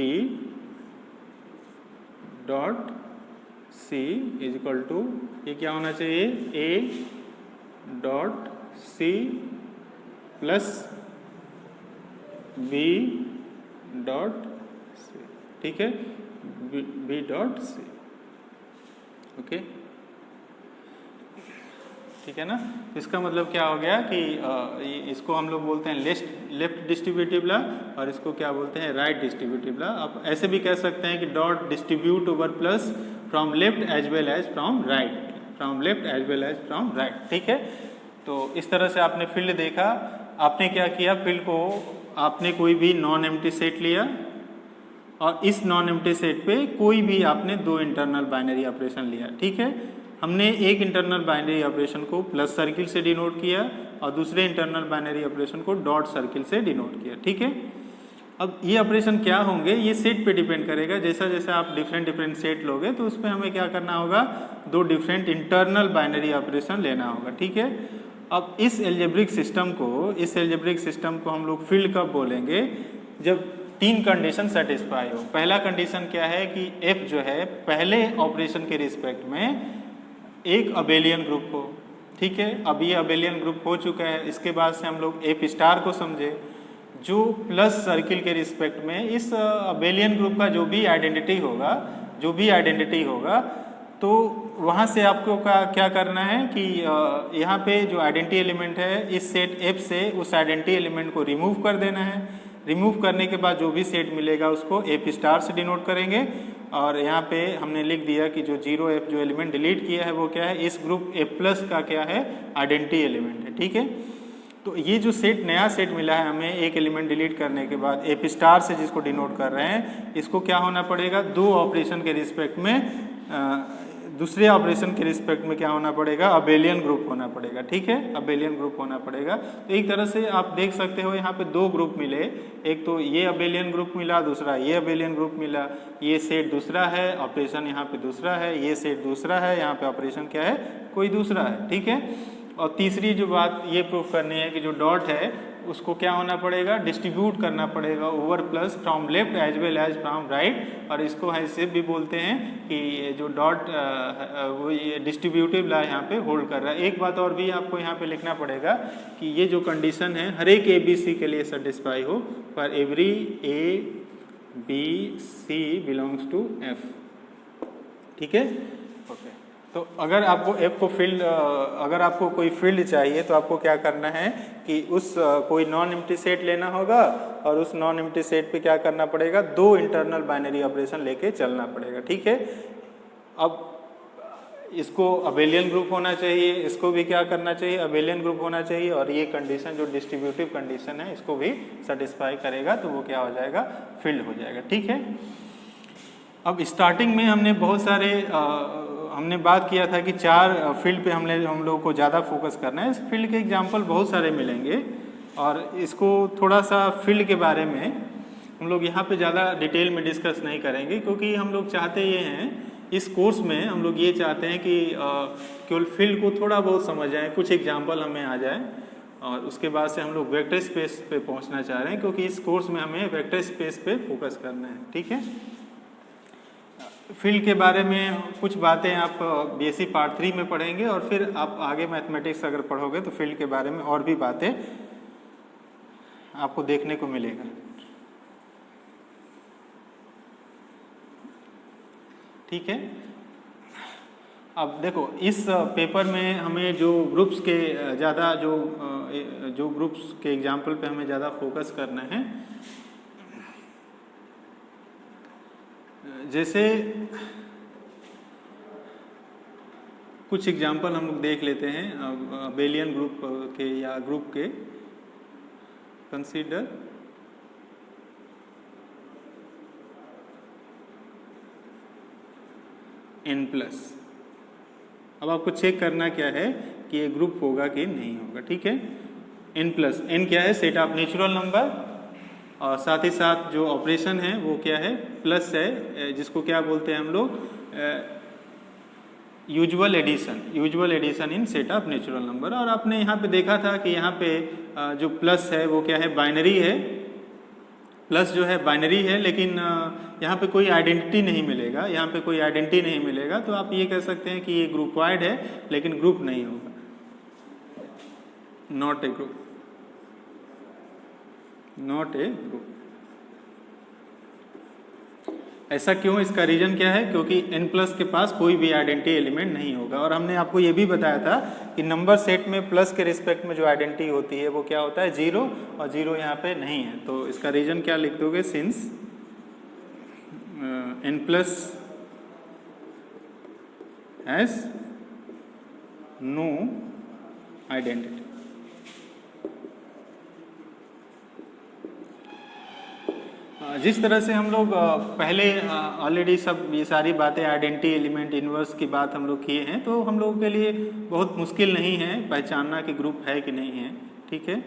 dot C is equal to, ये क्या होना चाहिए, A dot C plus B dot C, ठीक है, B डॉट C, ओके, ठीक है ना। तो इसका मतलब क्या हो गया कि इसको हम लोग बोलते हैं लेफ्ट डिस्ट्रीब्यूटिव लॉ, और इसको क्या बोलते हैं, राइट डिस्ट्रीब्यूटिव लॉ। आप ऐसे भी कह सकते हैं कि dot distribute over plus from left as well as from right, ठीक है। तो इस तरह से आपने फील्ड देखा। आपने क्या किया, फील्ड को आपने कोई भी नॉन एम्प्टी सेट लिया, और इस नॉन एम्प्टी सेट पे कोई भी आपने दो इंटरनल बाइनरी ऑपरेशन लिया, ठीक है। हमने एक इंटरनल बाइनरी ऑपरेशन को प्लस सर्किल से डिनोट किया और दूसरे internal binary operation co dot circle से डिनोट किया, ठीक है। अब ये ऑपरेशन क्या होंगे, ये सेट पे डिपेंड करेगा। जैसा जैसा आप डिफरेंट सेट लोगे तो उस पर हमें क्या करना होगा, दो डिफरेंट इंटरनल बाइनरी ऑपरेशन लेना होगा, ठीक है। अब इस एल्जेब्रिक सिस्टम को हम लोग फील्ड कब बोलेंगे, जब तीन कंडीशन सेटिस्फाई हो। पहला कंडीशन क्या है कि f जो है पहले ऑपरेशन के रिस्पेक्ट में एक अबेलियन ग्रुप हो, ठीक है। अब ये अबेलियन ग्रुप हो चुका है, इसके बाद से हम लोग f स्टार को समझे जो प्लस सर्किल के रिस्पेक्ट में इस अबेलियन ग्रुप का जो भी आइडेंटिटी होगा तो वहाँ से आपको क्या करना है कि यहाँ पे जो आइडेंटिटी एलिमेंट है इस सेट F से उस आइडेंटिटी एलिमेंट को रिमूव कर देना है। रिमूव करने के बाद जो भी सेट मिलेगा उसको F स्टार से डिनोट करेंगे और यहाँ पे हमने लिख दिया कि जो 0F जो एलिमेंट डिलीट किया है वो क्या है, इस ग्रुप F प्लस का क्या है, आइडेंटिटी एलिमेंट है, ठीक है। तो ये जो नया सेट मिला है हमें एक एलिमेंट डिलीट करने के बाद F स्टार से जिसको डिनोट कर रहे हैं, इसको क्या होना पड़ेगा, दो ऑपरेशन के रिस्पेक्ट में दूसरे ऑपरेशन के रिस्पेक्ट में क्या होना पड़ेगा, अबेलियन ग्रुप होना पड़ेगा, ठीक है, अबेलियन ग्रुप होना पड़ेगा। तो एक तरह से आप देख सकते हो यहाँ पे दो ग्रुप मिले, एक तो ये अबेलियन ग्रुप मिला, दूसरा ये अबेलियन ग्रुप मिला। ये सेट दूसरा है, ऑपरेशन यहाँ पे दूसरा है, ये सेट दूसरा है, यहाँ पे ऑपरेशन क्या है, कोई दूसरा है, ठीक है। और तीसरी जो बात ये प्रूफ करनी है कि जो डॉट है उसको क्या होना पड़ेगा, डिस्ट्रीब्यूट करना पड़ेगा over plus from left as well as from right, और इसको ऐसे भी बोलते हैं कि जो डॉट वो ये डिस्ट्रीब्यूटिव ला यहाँ पे होल्ड कर रहा है। एक बात और भी आपको यहाँ पे लिखना पड़ेगा कि ये जो कंडीशन है हर एक ABC के लिए सेटिस्फाई हो, for every ABC belongs to F, ठीक है, ओके। तो अगर आपको F को फील्ड अगर आपको कोई फील्ड चाहिए तो आपको क्या करना है कि उस कोई नॉन एम्प्टी सेट लेना होगा और उस नॉन एम्प्टी सेट पे क्या करना पड़ेगा, दो इंटरनल बाइनरी ऑपरेशन लेके चलना पड़ेगा, ठीक है। अब इसको अबेलियन ग्रुप होना चाहिए, इसको भी क्या करना चाहिए, अबेलियन ग्रुप होना चाहिए, और ये कंडीशन जो डिस्ट्रीब्यूटिव कंडीशन है इसको भी सेटिस्फाई करेगा तो वो क्या हो जाएगा, फील्ड हो जाएगा, ठीक है। अब स्टार्टिंग में हमने बहुत सारे हमने बात किया था कि चार फील्ड पे हम लोगों को ज़्यादा फोकस करना है। इस फील्ड के एग्जांपल बहुत सारे मिलेंगे और इसको थोड़ा सा फील्ड के बारे में हम लोग यहाँ पे ज़्यादा डिटेल में डिस्कस नहीं करेंगे, क्योंकि हम लोग चाहते ये हैं इस कोर्स में हम लोग ये चाहते हैं कि केवल फील्ड को थोड़ा बहुत समझ जाए, कुछ एग्जाम्पल हमें आ जाए और उसके बाद से हम लोग वेक्टर स्पेस पे पहुँचना चाह रहे हैं, क्योंकि इस कोर्स में हमें वेक्टर स्पेस पे फोकस करना है, ठीक है। फील्ड के बारे में कुछ बातें आप BSc पार्ट 3 में पढ़ेंगे और फिर आप आगे मैथमेटिक्स अगर पढ़ोगे तो फील्ड के बारे में और भी बातें आपको देखने को मिलेगा। ठीक है, अब देखो इस पेपर में हमें जो ग्रुप्स के ज़्यादा जो ग्रुप्स के एग्जाम्पल पे हमें ज़्यादा फोकस करना है। जैसे कुछ एग्जाम्पल हम लोग देख लेते हैं अबेलियन ग्रुप के या ग्रुप के। Consider n+। अब आपको चेक करना क्या है कि ये ग्रुप होगा कि नहीं होगा, ठीक है। n+, n क्या है, सेट ऑफ नेचुरल नंबर, और साथ ही साथ जो ऑपरेशन है वो क्या है, प्लस है, जिसको क्या बोलते हैं हम लोग, usual addition in set of natural number. और आपने यहाँ पे देखा था कि यहाँ पे जो प्लस है वो क्या है, बाइनरी है, प्लस जो है बाइनरी है, लेकिन यहाँ पे कोई आइडेंटिटी नहीं मिलेगा, यहाँ पे कोई आइडेंटिटी नहीं मिलेगा, तो आप ये कह सकते हैं कि ये ग्रुपवाइड है लेकिन ग्रुप नहीं होगा, not a group, not a group. ऐसा क्यों, इसका रीजन क्या है, क्योंकि n+ के पास कोई भी आइडेंटिटी एलिमेंट नहीं होगा। और हमने आपको ये भी बताया था कि नंबर सेट में प्लस के रिस्पेक्ट में जो आइडेंटिटी होती है वो क्या होता है, 0, और 0 यहाँ पे नहीं है। तो इसका रीजन क्या लिख दोगे, since n+ has no identity. जिस तरह से हम लोग पहले ऑलरेडी सब ये सारी बातें आइडेंटिटी एलिमेंट इन्वर्स की बात हम लोग किए हैं, तो हम लोगों के लिए बहुत मुश्किल नहीं है पहचानना कि ग्रुप है कि नहीं है। ठीक है,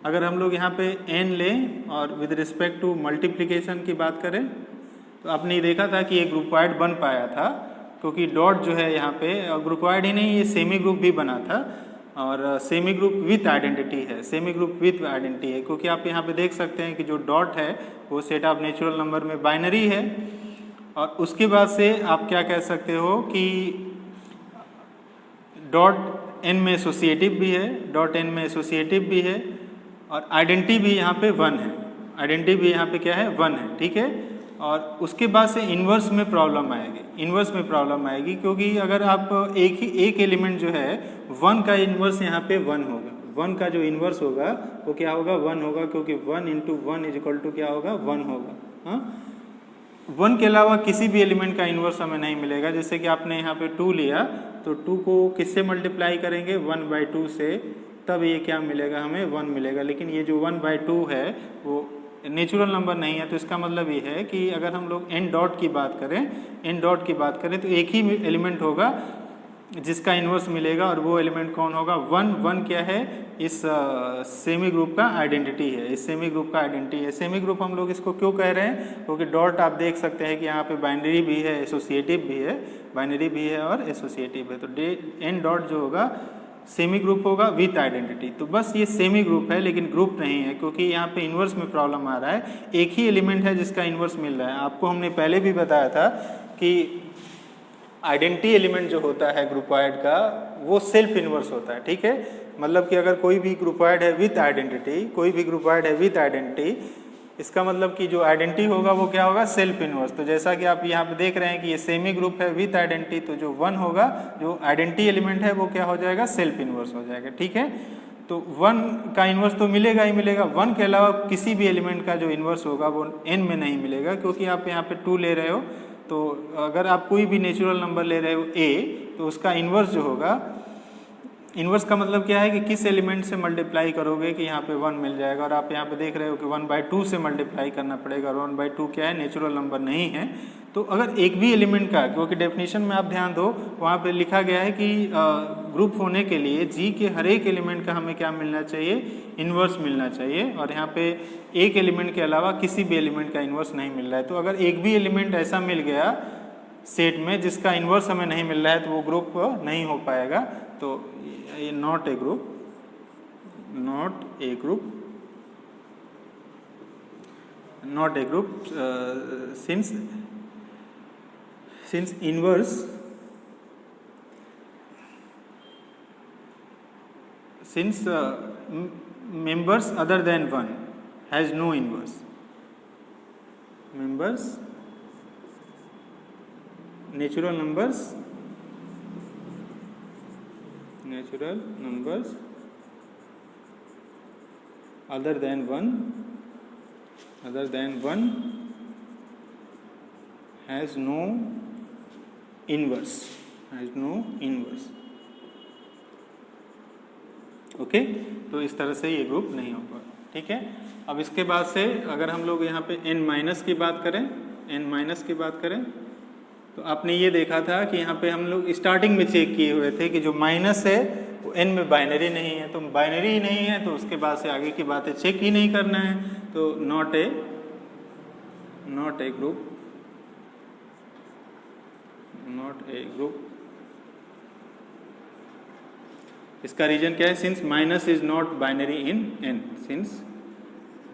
अगर हम लोग यहाँ पे n लें और विद रिस्पेक्ट टू मल्टीप्लिकेशन की बात करें तो आपने देखा था कि ये ग्रुपवाइड बन पाया था, क्योंकि डॉट जो है यहाँ पे ग्रुपवाइड ही नहीं, ये सेमी ग्रुप भी बना था, और सेमी ग्रुप विथ आइडेंटिटी है, सेमी ग्रुप विथ आइडेंटिटी है, क्योंकि आप यहाँ पे देख सकते हैं कि जो डॉट है वो सेट ऑफ नेचुरल नंबर में बाइनरी है। और उसके बाद से आप क्या कह सकते हो कि डॉट n में एसोसिएटिव भी है, डॉट n में एसोसिएटिव भी है, और आइडेंटिटी भी यहाँ पे 1 है, आइडेंटिटी भी यहाँ पे क्या है 1 है। ठीक है, और उसके बाद से इन्वर्स में प्रॉब्लम आएगी, इन्वर्स में प्रॉब्लम आएगी, क्योंकि अगर आप एक एलिमेंट जो है 1 का इन्वर्स यहाँ पे 1 होगा, 1 का जो इन्वर्स होगा वो क्या होगा 1 होगा, क्योंकि 1 इंटू 1 इज इक्वल टू क्या होगा 1 होगा। हाँ, 1 के अलावा किसी भी एलिमेंट का इन्वर्स हमें नहीं मिलेगा। जैसे कि आपने यहाँ पे 2 लिया तो 2 को किससे मल्टीप्लाई करेंगे 1/2 से, तब ये क्या मिलेगा हमें 1 मिलेगा। लेकिन ये जो 1/2 है वो नेचुरल नंबर नहीं है, तो इसका मतलब ये है कि अगर हम लोग n डॉट की बात करें तो एक ही एलिमेंट होगा जिसका इन्वर्स मिलेगा, और वो एलिमेंट कौन होगा 1 क्या है इस सेमी ग्रुप का आइडेंटिटी है, इस सेमी ग्रुप का आइडेंटिटी है। सेमी ग्रुप हम लोग इसको क्यों कह रहे हैं, क्योंकि डॉट आप देख सकते हैं कि यहाँ पे बाइनरी भी है, एसोसिएटिव भी है, बाइनरी भी है और एसोसिएटिव है, तो n डॉट जो होगा सेमी ग्रुप होगा विथ आइडेंटिटी। तो बस ये सेमी ग्रुप है लेकिन ग्रुप नहीं है, क्योंकि यहाँ पे इन्वर्स में प्रॉब्लम आ रहा है, एक ही एलिमेंट है जिसका इन्वर्स मिल रहा है। आपको हमने पहले भी बताया था कि आइडेंटिटी एलिमेंट जो होता है ग्रुपवाइड का वो सेल्फ इन्वर्स होता है। ठीक है, मतलब कि अगर कोई भी ग्रुपवाइड है विथ आइडेंटिटी, कोई भी ग्रुपवाइड है विथ आइडेंटिटी, इसका मतलब कि जो आइडेंटिटी होगा वो क्या होगा सेल्फ इन्वर्स। तो जैसा कि आप यहाँ पे देख रहे हैं कि ये सेमी ग्रुप है विथ आइडेंटिटी, तो जो 1 होगा जो आइडेंटिटी एलिमेंट है वो क्या हो जाएगा सेल्फ इन्वर्स हो जाएगा। ठीक है, तो 1 का इन्वर्स तो मिलेगा ही मिलेगा, 1 के अलावा किसी भी एलिमेंट का जो इन्वर्स होगा वो n में नहीं मिलेगा, क्योंकि आप यहाँ पे 2 ले रहे हो, तो अगर आप कोई भी नेचुरल नंबर ले रहे हो a, तो उसका इन्वर्स जो होगा, इन्वर्स का मतलब क्या है कि किस एलिमेंट से मल्टीप्लाई करोगे कि यहाँ पे 1 मिल जाएगा, और आप यहाँ पे देख रहे हो कि 1/2 से मल्टीप्लाई करना पड़ेगा, और 1/2 क्या है नेचुरल नंबर नहीं है। तो अगर एक भी एलिमेंट का, क्योंकि डेफिनेशन में आप ध्यान दो वहाँ पे लिखा गया है कि ग्रुप होने के लिए जी के हर एक एलिमेंट का हमें क्या मिलना चाहिए इन्वर्स मिलना चाहिए, और यहाँ पे एक एलिमेंट के अलावा किसी भी एलिमेंट का इन्वर्स नहीं मिल रहा है। तो अगर एक भी एलिमेंट ऐसा मिल गया सेट में जिसका इन्वर्स हमें नहीं मिल रहा है तो वो ग्रुप नहीं हो पाएगा। तो ये not a group, not a group, not a group, since inverse since members other than 1 has no inverse, members natural numbers other than 1 has no inverse, okay. तो इस तरह से ये ग्रुप नहीं होगा। ठीक है, अब इसके बाद से अगर हम लोग यहाँ पे n माइनस की बात करें तो आपने ये देखा था कि यहाँ पे हम लोग स्टार्टिंग में चेक किए हुए थे कि जो माइनस है वो n में बाइनरी नहीं है, तो बाइनरी ही नहीं है तो उसके बाद से आगे की बातें चेक ही नहीं करना है। तो नॉट ए ग्रुप, इसका रीजन क्या है, since minus is not binary in n, since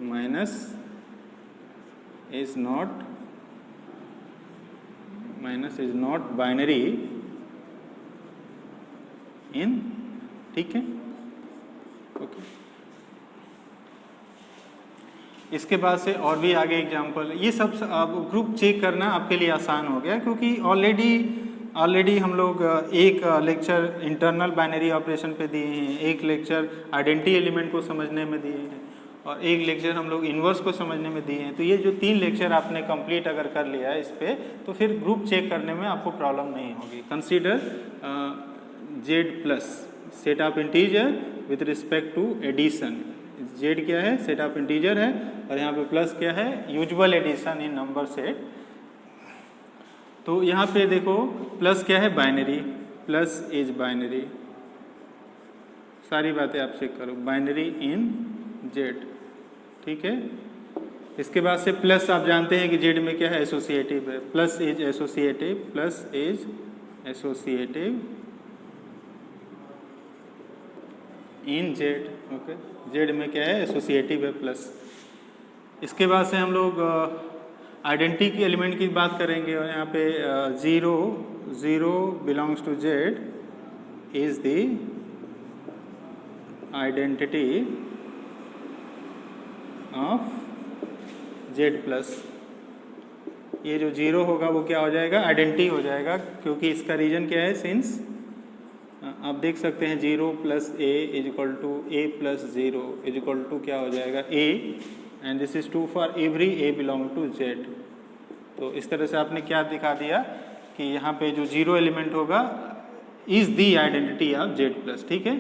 minus is not binary in, ठीक है, ओके। इसके बाद से और भी आगे एग्जांपल, ये सब अब ग्रुप चेक करना आपके लिए आसान हो गया, क्योंकि ऑलरेडी हम लोग एक लेक्चर इंटरनल बाइनरी ऑपरेशन पे दिए हैं, एक लेक्चर आइडेंटिटी एलिमेंट को समझने में दिए हैं, और एक लेक्चर हम लोग इन्वर्स को समझने में दिए हैं। तो ये जो 3 लेक्चर आपने कंप्लीट अगर कर लिया है इस पे, तो फिर ग्रुप चेक करने में आपको प्रॉब्लम नहीं होगी। Consider z plus set of integer with respect to addition, Z क्या है, सेट ऑफ इंटीजर है, और यहाँ पे प्लस क्या है, यूजुअल एडिशन इन नंबर सेट। तो यहाँ पे देखो प्लस क्या है, बाइनरी, प्लस इज बाइनरी, सारी बातें आप चेक करो, बाइनरी इन जेड, ठीक है। इसके बाद से प्लस आप जानते हैं कि जेड में क्या है, एसोसिएटिव है, plus is associative, plus is associative in Z, okay. Z में क्या है, एसोसिएटिव है, प्लस। इसके बाद से हम लोग आइडेंटिटी के एलिमेंट की बात करेंगे, और यहाँ पे 0 0 belongs to Z is the identity of Z plus. ये जो 0 होगा वो क्या हो जाएगा, आइडेंटिटी हो जाएगा, क्योंकि इसका रीजन क्या है, सिंस आप देख सकते हैं 0 plus A is equal to A plus 0 is equal to क्या हो जाएगा, A, and this is true for every A belong to Z. तो इस तरह से आपने क्या दिखा दिया कि यहाँ पे जो 0 एलिमेंट होगा is the identity of Z plus, ठीक है।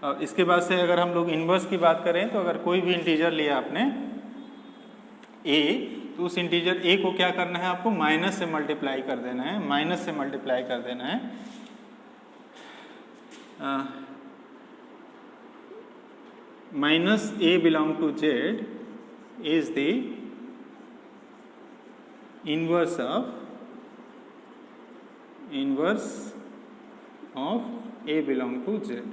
और इसके बाद से अगर हम लोग इन्वर्स की बात करें, तो अगर कोई भी इंटीजर लिया आपने ए, तो उस इंटीजर ए को क्या करना है, आपको माइनस से मल्टीप्लाई कर देना है, माइनस से मल्टीप्लाई कर देना है। Minus A belong to Z is the inverse of A belong to Z.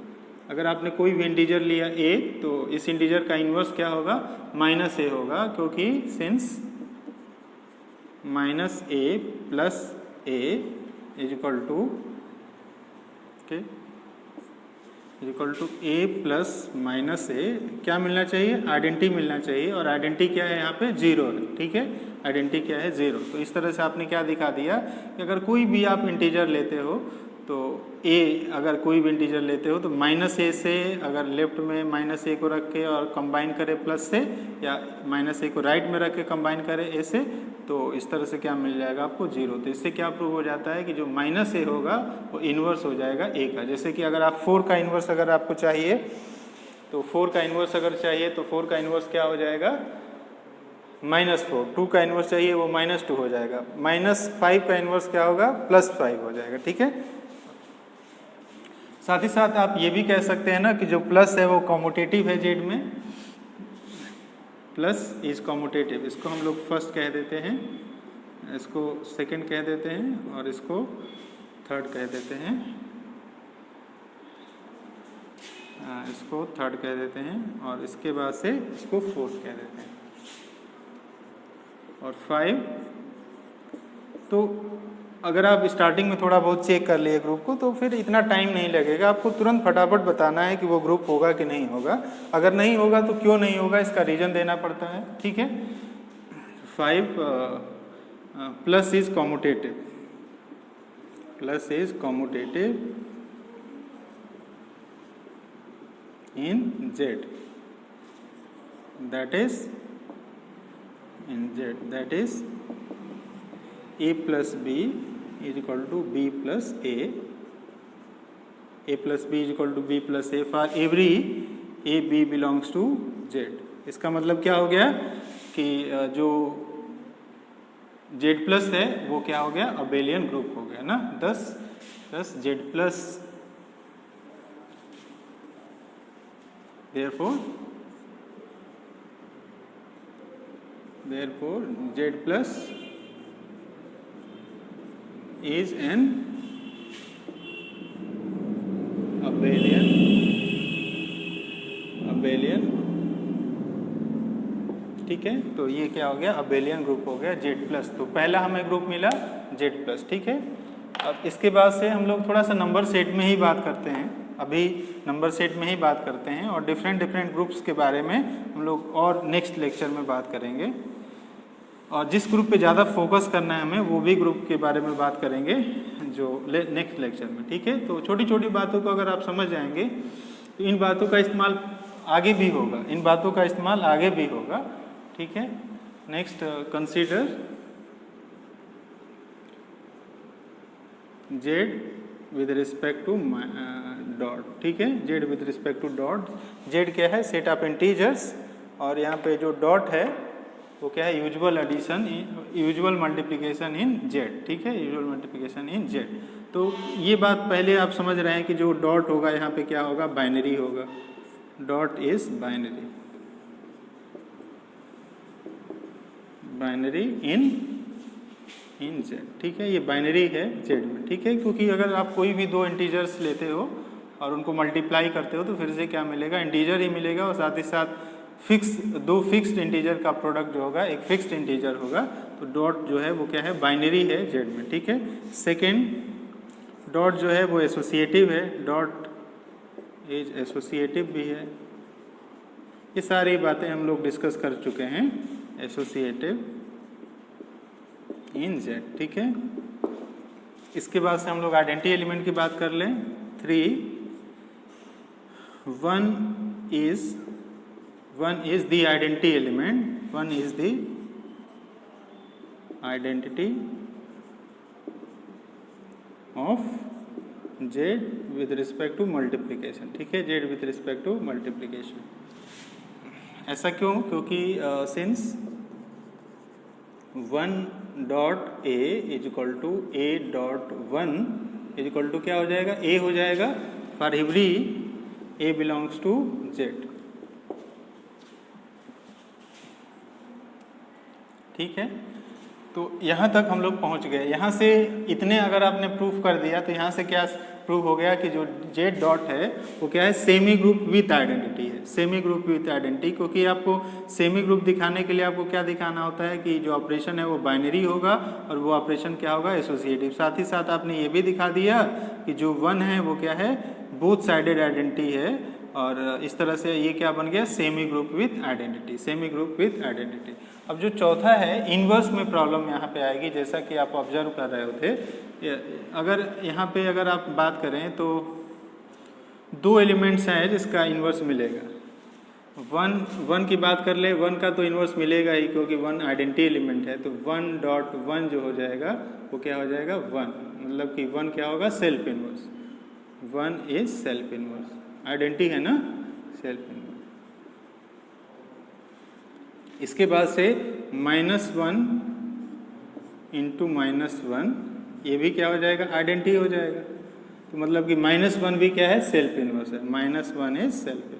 अगर आपने कोई भी इंटीजर लिया ए, तो इस इंटीजर का इन्वर्स क्या होगा, माइनस ए होगा, क्योंकि since minus A plus A is equal to, okay, is equal to A plus minus A, क्या मिलना चाहिए, आइडेंटिटी मिलना चाहिए, और आइडेंटिटी क्या है यहाँ पे, 0 है, ठीक है। आइडेंटिटी क्या है, 0। तो इस तरह से आपने क्या दिखा दिया कि अगर कोई भी आप इंटीजर लेते हो, तो ए, अगर कोई भी इंटीजर लेते हो तो माइनस ए से, अगर लेफ्ट में माइनस ए को रख के और कंबाइन करें प्लस से, या माइनस ए को राइट में रख के कंबाइन करें ए से, तो इस तरह से क्या मिल जाएगा आपको, 0। तो इससे क्या प्रूव हो जाता है कि जो माइनस ए होगा वो इन्वर्स हो जाएगा ए का। जैसे कि अगर आप 4 का इन्वर्स अगर आपको चाहिए, तो 4 का इन्वर्स अगर चाहिए तो 4 का इन्वर्स क्या हो जाएगा, -4। 2 का इन्वर्स चाहिए वो -2 हो जाएगा। -5 का इन्वर्स क्या होगा, +5 हो जाएगा, ठीक है। साथ ही साथ आप ये भी कह सकते हैं ना कि जो प्लस है वो कॉम्यूटेटिव है जेड में, प्लस इज कॉम्यूटेटिव। इसको हम लोग फर्स्ट कह देते हैं, इसको सेकंड कह देते हैं, और इसको थर्ड कह देते हैं, इसको थर्ड कह देते हैं, और इसके बाद से इसको फोर्थ कह देते हैं, और 5। तो अगर आप स्टार्टिंग में थोड़ा बहुत चेक कर लिए ग्रुप को, तो फिर इतना टाइम नहीं लगेगा, आपको तुरंत फटाफट बताना है कि वो ग्रुप होगा कि नहीं होगा। अगर नहीं होगा तो क्यों नहीं होगा, इसका रीज़न देना पड़ता है, ठीक है। 5 plus is commutative, plus is commutative in Z, that is in Z, that is a plus b is equal to b plus a plus b is equal to b plus a for every a b belongs to z। इसका मतलब क्या हो गया कि जो z plus है वो क्या हो गया, अबेलियन ग्रुप हो गया ना। 10 z plus, therefore z plus is an abelian ठीक है। तो ये क्या हो गया, अबेलियन ग्रुप हो गया जेड प्लस। तो पहला हमें ग्रुप मिला जेड प्लस, ठीक है। अब इसके बाद से हम लोग थोड़ा सा नंबर सेट में ही बात करते हैं, अभी नंबर सेट में ही बात करते हैं, और डिफरेंट ग्रुप्स के बारे में हम लोग और नेक्स्ट लेक्चर में बात करेंगे। और जिस ग्रुप पे ज़्यादा फोकस करना है हमें, वो भी ग्रुप के बारे में बात करेंगे जो नेक्स्ट लेक्चर में, ठीक है। तो छोटी छोटी बातों को अगर आप समझ जाएंगे तो इन बातों का इस्तेमाल आगे भी होगा, इन बातों का इस्तेमाल आगे भी होगा, ठीक है। Next, consider Z with respect to dot, ठीक है, Z with respect to dot. Z क्या है, सेट ऑफ इंटीजर्स, और यहाँ पे जो डॉट है वो क्या है, यूजुअल एडिशन, यूजुअल मल्टीप्लिकेशन इन जेड, ठीक है, यूजुअल मल्टीप्लिकेशन इन जेड। तो ये बात पहले आप समझ रहे हैं कि जो डॉट होगा यहाँ पे क्या होगा, बाइनरी होगा, dot is binary, binary in Z, ठीक है, ये बाइनरी है जेड में, ठीक है, क्योंकि अगर आप कोई भी दो इंटीजर्स लेते हो और उनको मल्टीप्लाई करते हो तो फिर से क्या मिलेगा, इंटीजर ही मिलेगा, और साथ ही साथ दो फिक्स्ड इंटीजर का प्रोडक्ट जो होगा एक फिक्स्ड इंटीजर होगा। तो डॉट जो है वो क्या है, बाइनरी है जेड में, ठीक है। सेकेंड, डॉट जो है वो एसोसिएटिव है, डॉट इज एसोसिएटिव भी है। ये सारी बातें हम लोग डिस्कस कर चुके हैं, एसोसिएटिव इन जेड, ठीक है। इसके बाद से हम लोग आइडेंटिटी एलिमेंट की बात कर लें। 3, one is the identity element, one is the identity of Z with respect to multiplication, ठीक है, Z with respect to multiplication. ऐसा क्यों, क्योंकि since 1 dot A is equal to A dot 1 is equal to क्या हो जाएगा, A हो जाएगा for every A belongs to Z, ठीक है। तो यहाँ तक हम लोग पहुँच गए। यहाँ से इतने अगर आपने प्रूफ कर दिया तो यहाँ से क्या प्रूफ हो गया कि जो जेड डॉट है वो क्या है, सेमी ग्रुप विथ आइडेंटिटी है, सेमी ग्रुप विथ आइडेंटिटी। क्योंकि आपको सेमी ग्रुप दिखाने के लिए आपको क्या दिखाना होता है कि जो ऑपरेशन है वो बाइनरी होगा और वो ऑपरेशन क्या होगा, एसोसिएटिव। साथ ही साथ आपने ये भी दिखा दिया कि जो 1 है वो क्या है, बोथ साइडेड आइडेंटिटी है, और इस तरह से ये क्या बन गया, semi group with identity, semi group with identity. अब जो चौथा है, इन्वर्स में प्रॉब्लम यहाँ पे आएगी, जैसा कि आप ऑब्जर्व कर रहे थे। अगर यहाँ पे अगर आप बात करें तो 2 एलिमेंट्स हैं जिसका इन्वर्स मिलेगा। 1 की बात कर ले, 1 का तो इन्वर्स मिलेगा ही, क्योंकि 1 आइडेंटिटी एलिमेंट है। तो 1 डॉट 1 जो हो जाएगा वो क्या हो जाएगा, 1, मतलब कि 1 क्या होगा, self inverse, 1 is self inverse, identity है ना, सेल्फ इन्वर्स। इसके बाद से -1 इंटू -1 ये भी क्या हो जाएगा, आइडेंटिटी हो जाएगा। तो मतलब कि -1 भी क्या है, सेल्फ इन्वर्स है, -1 इज सेल्फ इन्वर्स।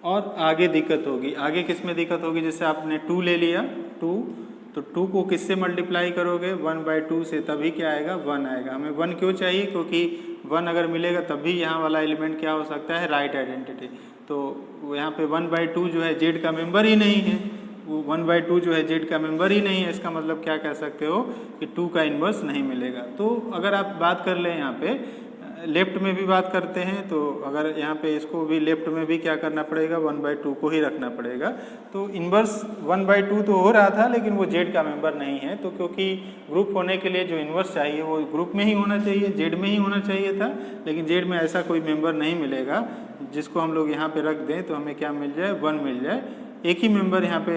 और आगे दिक्कत होगी, आगे किस में दिक्कत होगी, जैसे आपने 2 ले लिया, 2, तो 2 को किससे मल्टीप्लाई करोगे, 1/2 से, तभी क्या आएगा, 1 आएगा। हमें 1 क्यों चाहिए, क्योंकि 1 अगर मिलेगा तभी यहाँ वाला एलिमेंट क्या हो सकता है, राइट आइडेंटिटी। तो यहाँ पे 1/2 जो है जेड का मेंबर ही नहीं है, वो 1/2 जो है जेड का मेंबर ही नहीं है। इसका मतलब क्या कह सकते हो कि 2 का इन्वर्स नहीं मिलेगा। तो अगर आप बात कर लें यहाँ पे लेफ्ट में भी बात करते हैं, तो अगर यहाँ पे इसको भी लेफ्ट में भी क्या करना पड़ेगा, 1/2 को ही रखना पड़ेगा। तो इन्वर्स 1/2 तो हो रहा था, लेकिन वो जेड का मेंबर नहीं है। तो क्योंकि ग्रुप होने के लिए जो इन्वर्स चाहिए वो ग्रुप में ही होना चाहिए, जेड में ही होना चाहिए था, लेकिन जेड में ऐसा कोई मेंबर नहीं मिलेगा जिसको हम लोग यहाँ पे रख दें तो हमें क्या मिल जाए, 1 मिल जाए। एक ही मेंबर यहाँ पे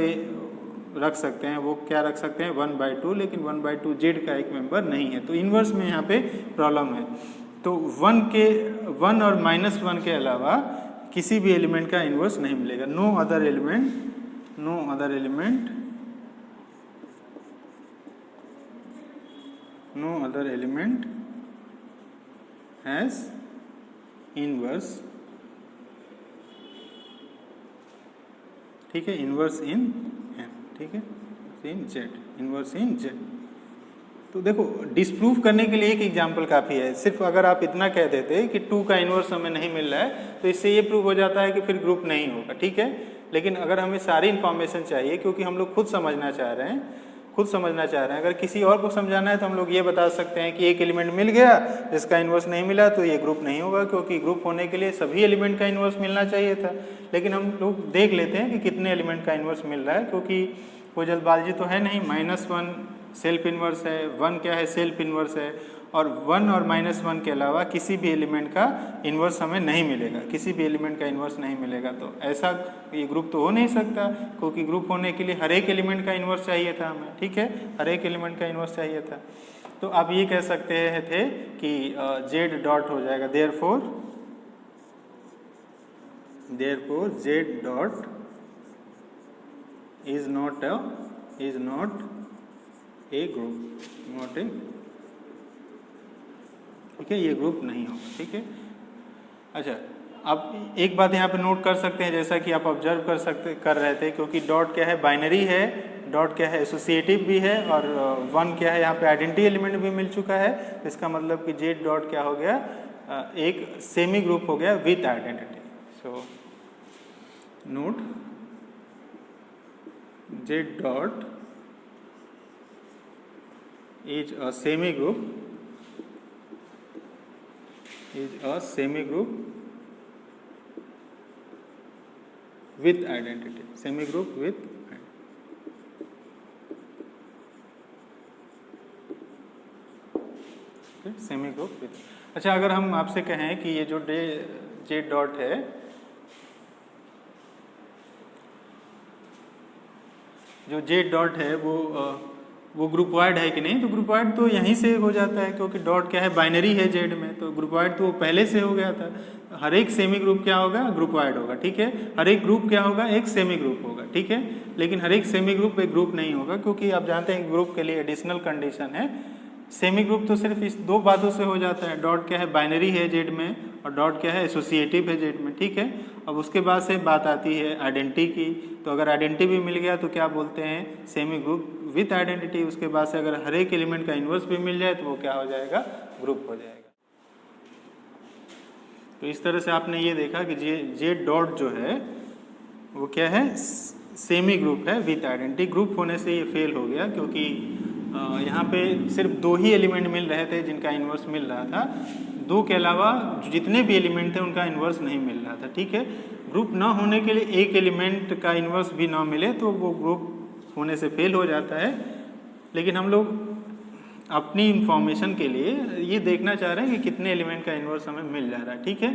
रख सकते हैं, वो क्या रख सकते हैं, 1/2, लेकिन 1/2 जेड का एक मेंबर नहीं है। तो इन्वर्स में यहाँ पे प्रॉब्लम है। तो 1 और -1 के अलावा किसी भी एलिमेंट का इन्वर्स नहीं मिलेगा। No other element has inverse, ठीक है, इन्वर्स इन एम, ठीक है, in Z, inverse in Z. तो देखो, डिस्प्रूव करने के लिए एक एग्जाम्पल काफ़ी है। सिर्फ अगर आप इतना कह देते कि 2 का इन्वर्स हमें नहीं मिल रहा है तो इससे ये प्रूव हो जाता है कि फिर ग्रुप नहीं होगा, ठीक है। लेकिन अगर हमें सारी इन्फॉर्मेशन चाहिए, क्योंकि हम लोग खुद समझना चाह रहे हैं, अगर किसी और को समझाना है तो हम लोग ये बता सकते हैं कि एक एलिमेंट मिल गया जिसका इन्वर्स नहीं मिला तो ये ग्रुप नहीं होगा, क्योंकि ग्रुप होने के लिए सभी एलिमेंट का इन्वर्स मिलना चाहिए था। लेकिन हम लोग देख लेते हैं कि कितने एलिमेंट का इन्वर्स मिल रहा है, क्योंकि कोई जल्दबाजी तो है नहीं। -1 सेल्फ इन्वर्स है, 1 क्या है, सेल्फ इन्वर्स है, और 1 और -1 के अलावा किसी भी एलिमेंट का इन्वर्स हमें नहीं मिलेगा, किसी भी एलिमेंट का इन्वर्स नहीं मिलेगा। तो ऐसा ये ग्रुप तो हो नहीं सकता, क्योंकि ग्रुप होने के लिए हर एक एलिमेंट का इन्वर्स चाहिए था हमें, ठीक है, हर एक एलिमेंट का इन्वर्स चाहिए था। तो आप ये कह सकते थे कि z डॉट हो जाएगा therefore z dot is not a group, not a, ठीक है, ये ग्रुप नहीं होगा, ठीक है। अच्छा, आप एक बात यहाँ पे नोट कर सकते हैं, जैसा कि आप ऑब्जर्व कर रहे थे, क्योंकि डॉट क्या है, बाइनरी है, डॉट क्या है, एसोसिएटिव भी है, और वन क्या है, यहाँ पे आइडेंटिटी एलिमेंट भी मिल चुका है। इसका मतलब कि जेड डॉट क्या हो गया, एक सेमी ग्रुप हो गया with identity. So note Z dot is a semi group with identity, semi group with semi group with. अच्छा, अगर हम आपसे कहें कि ये जो जेड डॉट है, जो जेड डॉट है वो ग्रुपवाइड है कि नहीं, तो ग्रुपवाइड तो यहीं से हो जाता है, क्योंकि डॉट क्या है, बाइनरी है जेड में, तो ग्रुपवाइड तो पहले से हो गया था। हर एक सेमी ग्रुप क्या होगा, ग्रुपवाइड होगा, ठीक है। हर एक ग्रुप क्या होगा, एक सेमी ग्रुप होगा, ठीक है। लेकिन हर एक सेमी ग्रुप एक ग्रुप नहीं होगा, क्योंकि आप जानते हैं ग्रुप के लिए एडिशनल कंडीशन है। सेमी ग्रुप तो सिर्फ इस दो बातों से हो जाता है, डॉट क्या है, बाइनरी है जेड में, और डॉट क्या है, एसोसिएटिव है जेड में, ठीक है। अब उसके बाद से बात आती है आइडेंटिटी की, तो अगर आइडेंटिटी भी मिल गया तो क्या बोलते हैं, सेमी ग्रुप विथ आइडेंटिटी। उसके बाद से अगर हर एक एलिमेंट का इन्वर्स भी मिल जाए तो वो क्या हो जाएगा, ग्रुप हो जाएगा। तो इस तरह से आपने ये देखा कि जेड डॉट जो है वो क्या है, सेमी ग्रुप है विथ आइडेंटिटी। ग्रुप होने से ये फेल हो गया, क्योंकि यहाँ पे सिर्फ दो ही एलिमेंट मिल रहे थे जिनका इन्वर्स मिल रहा था, दो के अलावा जितने भी एलिमेंट थे उनका इन्वर्स नहीं मिल रहा था, ठीक है। ग्रुप ना होने के लिए एक एलिमेंट का इन्वर्स भी ना मिले तो वो ग्रुप होने से फेल हो जाता है। लेकिन हम लोग अपनी इंफॉर्मेशन के लिए ये देखना चाह रहे हैं कि कितने एलिमेंट का इन्वर्स हमें मिल जा रहा है, ठीक है।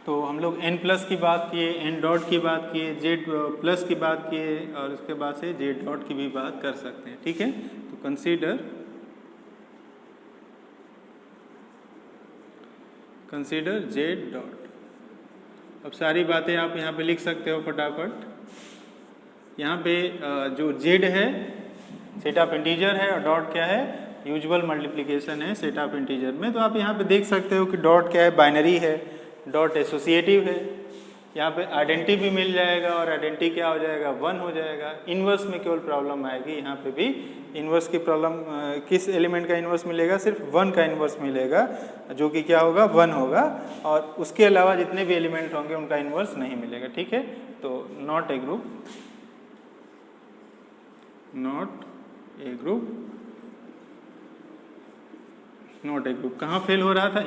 तो हम लोग n प्लस की बात किए, n डॉट की बात किए, जेड प्लस की बात किए, और उसके बाद से जेड डॉट की भी बात कर सकते हैं, ठीक है। तो कंसीडर जेड डॉट। अब सारी बातें आप यहाँ पे लिख सकते हो फटाफट। यहाँ पे जो जेड है सेट ऑफ इंटीजर है, और डॉट क्या है, यूजुअल मल्टीप्लिकेशन है सेट ऑफ इंटीजर में। तो आप यहाँ पे देख सकते हो कि डॉट क्या है, बाइनरी है, डॉट एसोसिएटिव है, यहाँ पे आइडेंटिटी भी मिल जाएगा, और आइडेंटिटी क्या हो जाएगा, 1 हो जाएगा। इन्वर्स में केवल प्रॉब्लम आएगी, यहाँ पे भी इन्वर्स की प्रॉब्लम, किस एलिमेंट का इन्वर्स मिलेगा, सिर्फ 1 का इन्वर्स मिलेगा, जो कि क्या होगा, 1 होगा, और उसके अलावा जितने भी एलिमेंट होंगे उनका इन्वर्स नहीं मिलेगा, ठीक है। तो not a group, not a group कहाँ फेल हो रहा था,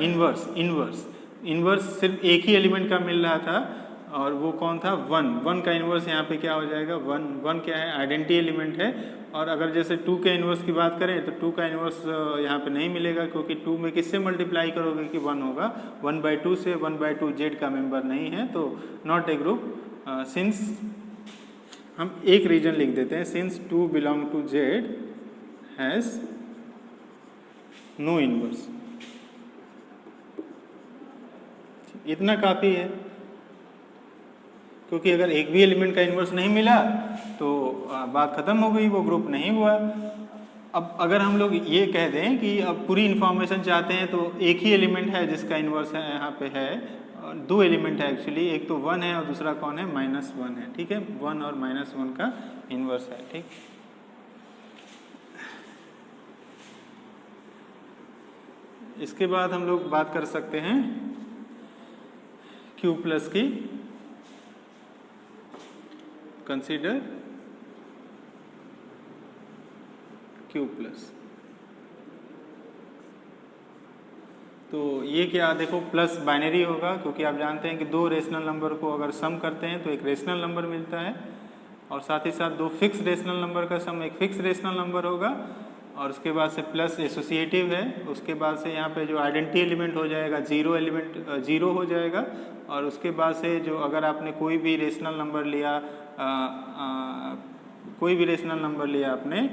इन्वर्स सिर्फ एक ही एलिमेंट का मिल रहा था, और वो कौन था, 1 का इन्वर्स यहाँ पे क्या हो जाएगा, 1 क्या है, आइडेंटिटी एलिमेंट है। और अगर जैसे 2 के इन्वर्स की बात करें तो 2 का इन्वर्स यहाँ पे नहीं मिलेगा, क्योंकि 2 में किससे मल्टीप्लाई करोगे कि 1 होगा, 1/2 से, 1/2 जेड का मेंबर नहीं है, तो नॉट ए ग्रुप। सिंस हम एक रीजन लिख देते हैं, since 2 belong to Z has no inverse, इतना काफ़ी है, क्योंकि अगर एक भी एलिमेंट का इन्वर्स नहीं मिला तो बात खत्म हो गई, वो ग्रुप नहीं हुआ। अब अगर हम लोग ये कह दें कि अब पूरी इन्फॉर्मेशन चाहते हैं, तो एक ही एलिमेंट है जिसका इन्वर्स है, यहाँ पे है, दो एलिमेंट है एक्चुअली, एक तो 1 है और दूसरा कौन है, -1 है, ठीक है। 1 और -1 का इन्वर्स है, ठीक। इसके बाद हम लोग बात कर सकते हैं Q प्लस की। Consider Q plus. तो ये क्या, देखो प्लस बाइनरी होगा, क्योंकि आप जानते हैं कि दो रेशनल नंबर को अगर सम करते हैं तो एक रेशनल नंबर मिलता है, और साथ ही साथ दो फिक्स रेशनल नंबर का सम एक फिक्स रेशनल नंबर होगा। और उसके बाद से प्लस एसोसिएटिव है, उसके बाद से यहाँ पे जो आइडेंटिटी एलिमेंट हो जाएगा जीरो एलिमेंट जीरो हो जाएगा, और उसके बाद से जो अगर आपने कोई भी रेशनल नंबर लिया आपने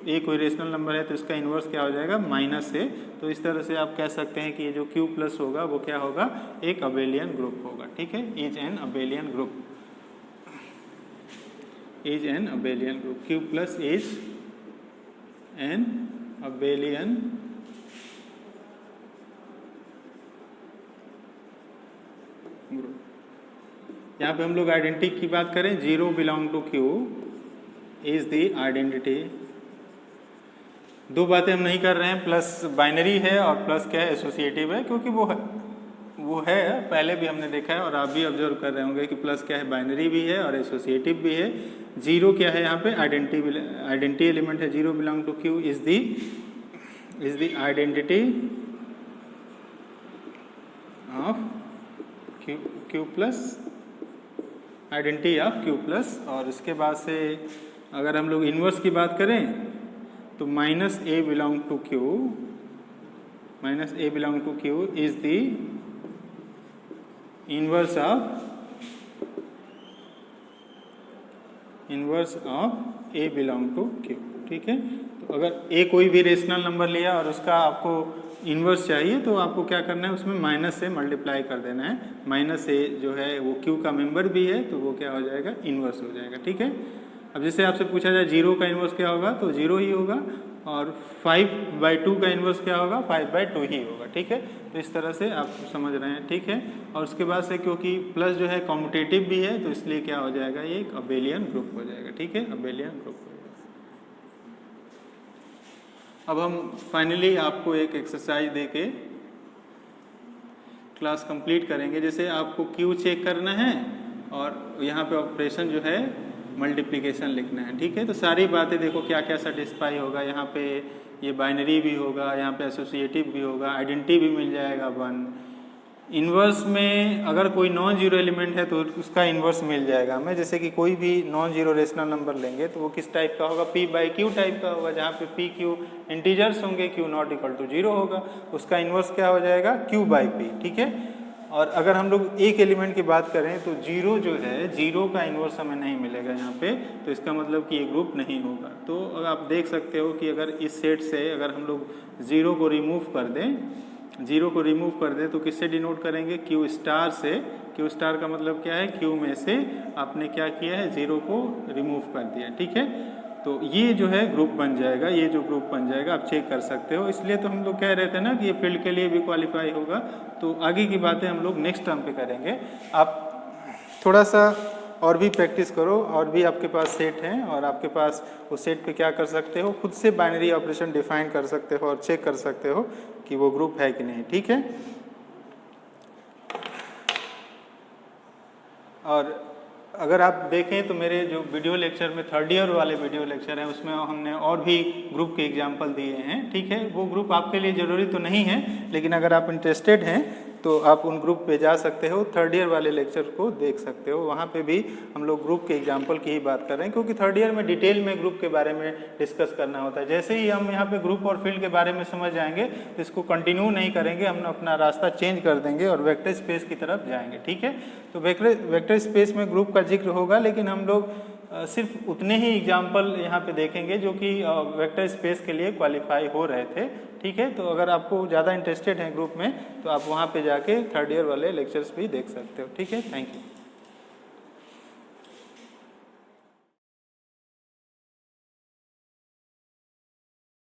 ए कोई रेशनल नंबर है तो इसका इन्वर्स क्या हो जाएगा माइनस है। तो इस तरह से आप कह सकते हैं कि ये जो Q प्लस होगा वो क्या होगा, एक अबेलियन ग्रुप होगा। ठीक है, is an abelian group, is an abelian group, Q plus is an abelian group. यहाँ पे हम लोग आइडेंटिटी की बात करें, zero belong to Q is the identity. दो बातें हम नहीं कर रहे हैं, प्लस बाइनरी है और प्लस क्या है एसोसिएटिव है, क्योंकि वो है पहले भी हमने देखा है और आप भी ऑब्जर्व कर रहे होंगे कि प्लस क्या है बाइनरी भी है और एसोसिएटिव भी है। जीरो क्या है यहाँ पे आइडेंटिटी एलिमेंट है, zero belong to Q is the identity of Q plus, identity of Q plus. और इसके बाद से अगर हम लोग इन्वर्स की बात करें तो minus A belong to Q, minus A belong to Q is the inverse of A belong to Q। ठीक है, तो अगर ए कोई भी रेशनल नंबर लिया और उसका आपको इन्वर्स चाहिए तो आपको क्या करना है, उसमें माइनस से मल्टीप्लाई कर देना है। माइनस ए जो है वो Q का मेंबर भी है तो वो क्या हो जाएगा, इन्वर्स हो जाएगा। ठीक है, अब जैसे आपसे पूछा जाए जीरो का इन्वर्स क्या होगा तो जीरो ही होगा, और 5/2 का इन्वर्स क्या होगा, 5/2 ही होगा। ठीक है, तो इस तरह से आप समझ रहे हैं। ठीक है, और उसके बाद से क्योंकि प्लस जो है कॉम्यूटेटिव भी है तो इसलिए क्या हो जाएगा, ये एक अबेलियन ग्रुप हो जाएगा। ठीक है, अबेलियन ग्रुप हो जाएगा। अब हम फाइनली आपको एक एक्सरसाइज देके क्लास कंप्लीट करेंगे। जैसे आपको Q चेक करना है और यहाँ पे ऑपरेशन जो है मल्टीप्लिकेशन लिखना है। ठीक है, तो सारी बातें देखो क्या क्या सेटिस्फाई होगा, यहाँ पे ये बाइनरी भी होगा, यहाँ पे एसोसिएटिव भी होगा, आइडेंटिटी भी मिल जाएगा 1। इन्वर्स में अगर कोई नॉन जीरो एलिमेंट है तो उसका इन्वर्स मिल जाएगा हमें। जैसे कि कोई भी नॉन जीरो रेशनल नंबर लेंगे तो वो किस टाइप का होगा, P/Q टाइप का होगा, जहाँ पे PQ इंटीजर्स होंगे, Q नॉट इक्वल टू 0 होगा, उसका इन्वर्स क्या हो जाएगा, Q/P। ठीक है, और अगर हम लोग एक एलिमेंट की बात करें तो जीरो जो है, जीरो का इन्वर्स हमें नहीं मिलेगा यहाँ पे, तो इसका मतलब कि ये ग्रुप नहीं होगा। तो आप देख सकते हो कि अगर इस सेट से अगर हम लोग जीरो को रिमूव कर दें, जीरो को रिमूव कर दें तो किससे डिनोट करेंगे, Q स्टार से। Q स्टार का मतलब क्या है, Q में से आपने क्या किया है, जीरो को रिमूव कर दिया। ठीक है, तो ये जो है ग्रुप बन जाएगा, ये जो ग्रुप बन जाएगा आप चेक कर सकते हो। इसलिए तो हम लोग कह रहे थे ना कि ये फील्ड के लिए भी क्वालिफाई होगा। तो आगे की बातें हम लोग नेक्स्ट टर्म पे करेंगे। आप थोड़ा सा और भी प्रैक्टिस करो, और भी आपके पास सेट हैं और आपके पास उस सेट पे क्या कर सकते हो, खुद से बाइनरी ऑपरेशन डिफाइन कर सकते हो और चेक कर सकते हो कि वो ग्रुप है कि नहीं। ठीक है, और अगर आप देखें तो मेरे जो वीडियो लेक्चर में थर्ड ईयर वाले वीडियो लेक्चर हैं उसमें हमने और भी ग्रुप के एग्जाम्पल दिए हैं। ठीक है, वो ग्रुप आपके लिए ज़रूरी तो नहीं है, लेकिन अगर आप इंटरेस्टेड हैं तो आप उन ग्रुप पे जा सकते हो, थर्ड ईयर वाले लेक्चर को देख सकते हो। वहाँ पे भी हम लोग ग्रुप के एग्जाम्पल की ही बात कर रहे हैं, क्योंकि थर्ड ईयर में डिटेल में ग्रुप के बारे में डिस्कस करना होता है। जैसे ही हम यहाँ पे ग्रुप और फील्ड के बारे में समझ जाएंगे तो इसको कंटिन्यू नहीं करेंगे, हम अपना रास्ता चेंज कर देंगे और वेक्टर स्पेस की तरफ जाएंगे। ठीक है, तो वेक्टर स्पेस में ग्रुप का जिक्र होगा, लेकिन हम लोग सिर्फ उतने ही एग्जाम्पल यहाँ पे देखेंगे जो कि वेक्टर स्पेस के लिए क्वालिफाई हो रहे थे। ठीक है, तो अगर आपको ज़्यादा इंटरेस्टेड हैं ग्रुप में तो आप वहाँ पे जाके थर्ड ईयर वाले लेक्चर्स भी देख सकते हो। ठीक है, थैंक यू।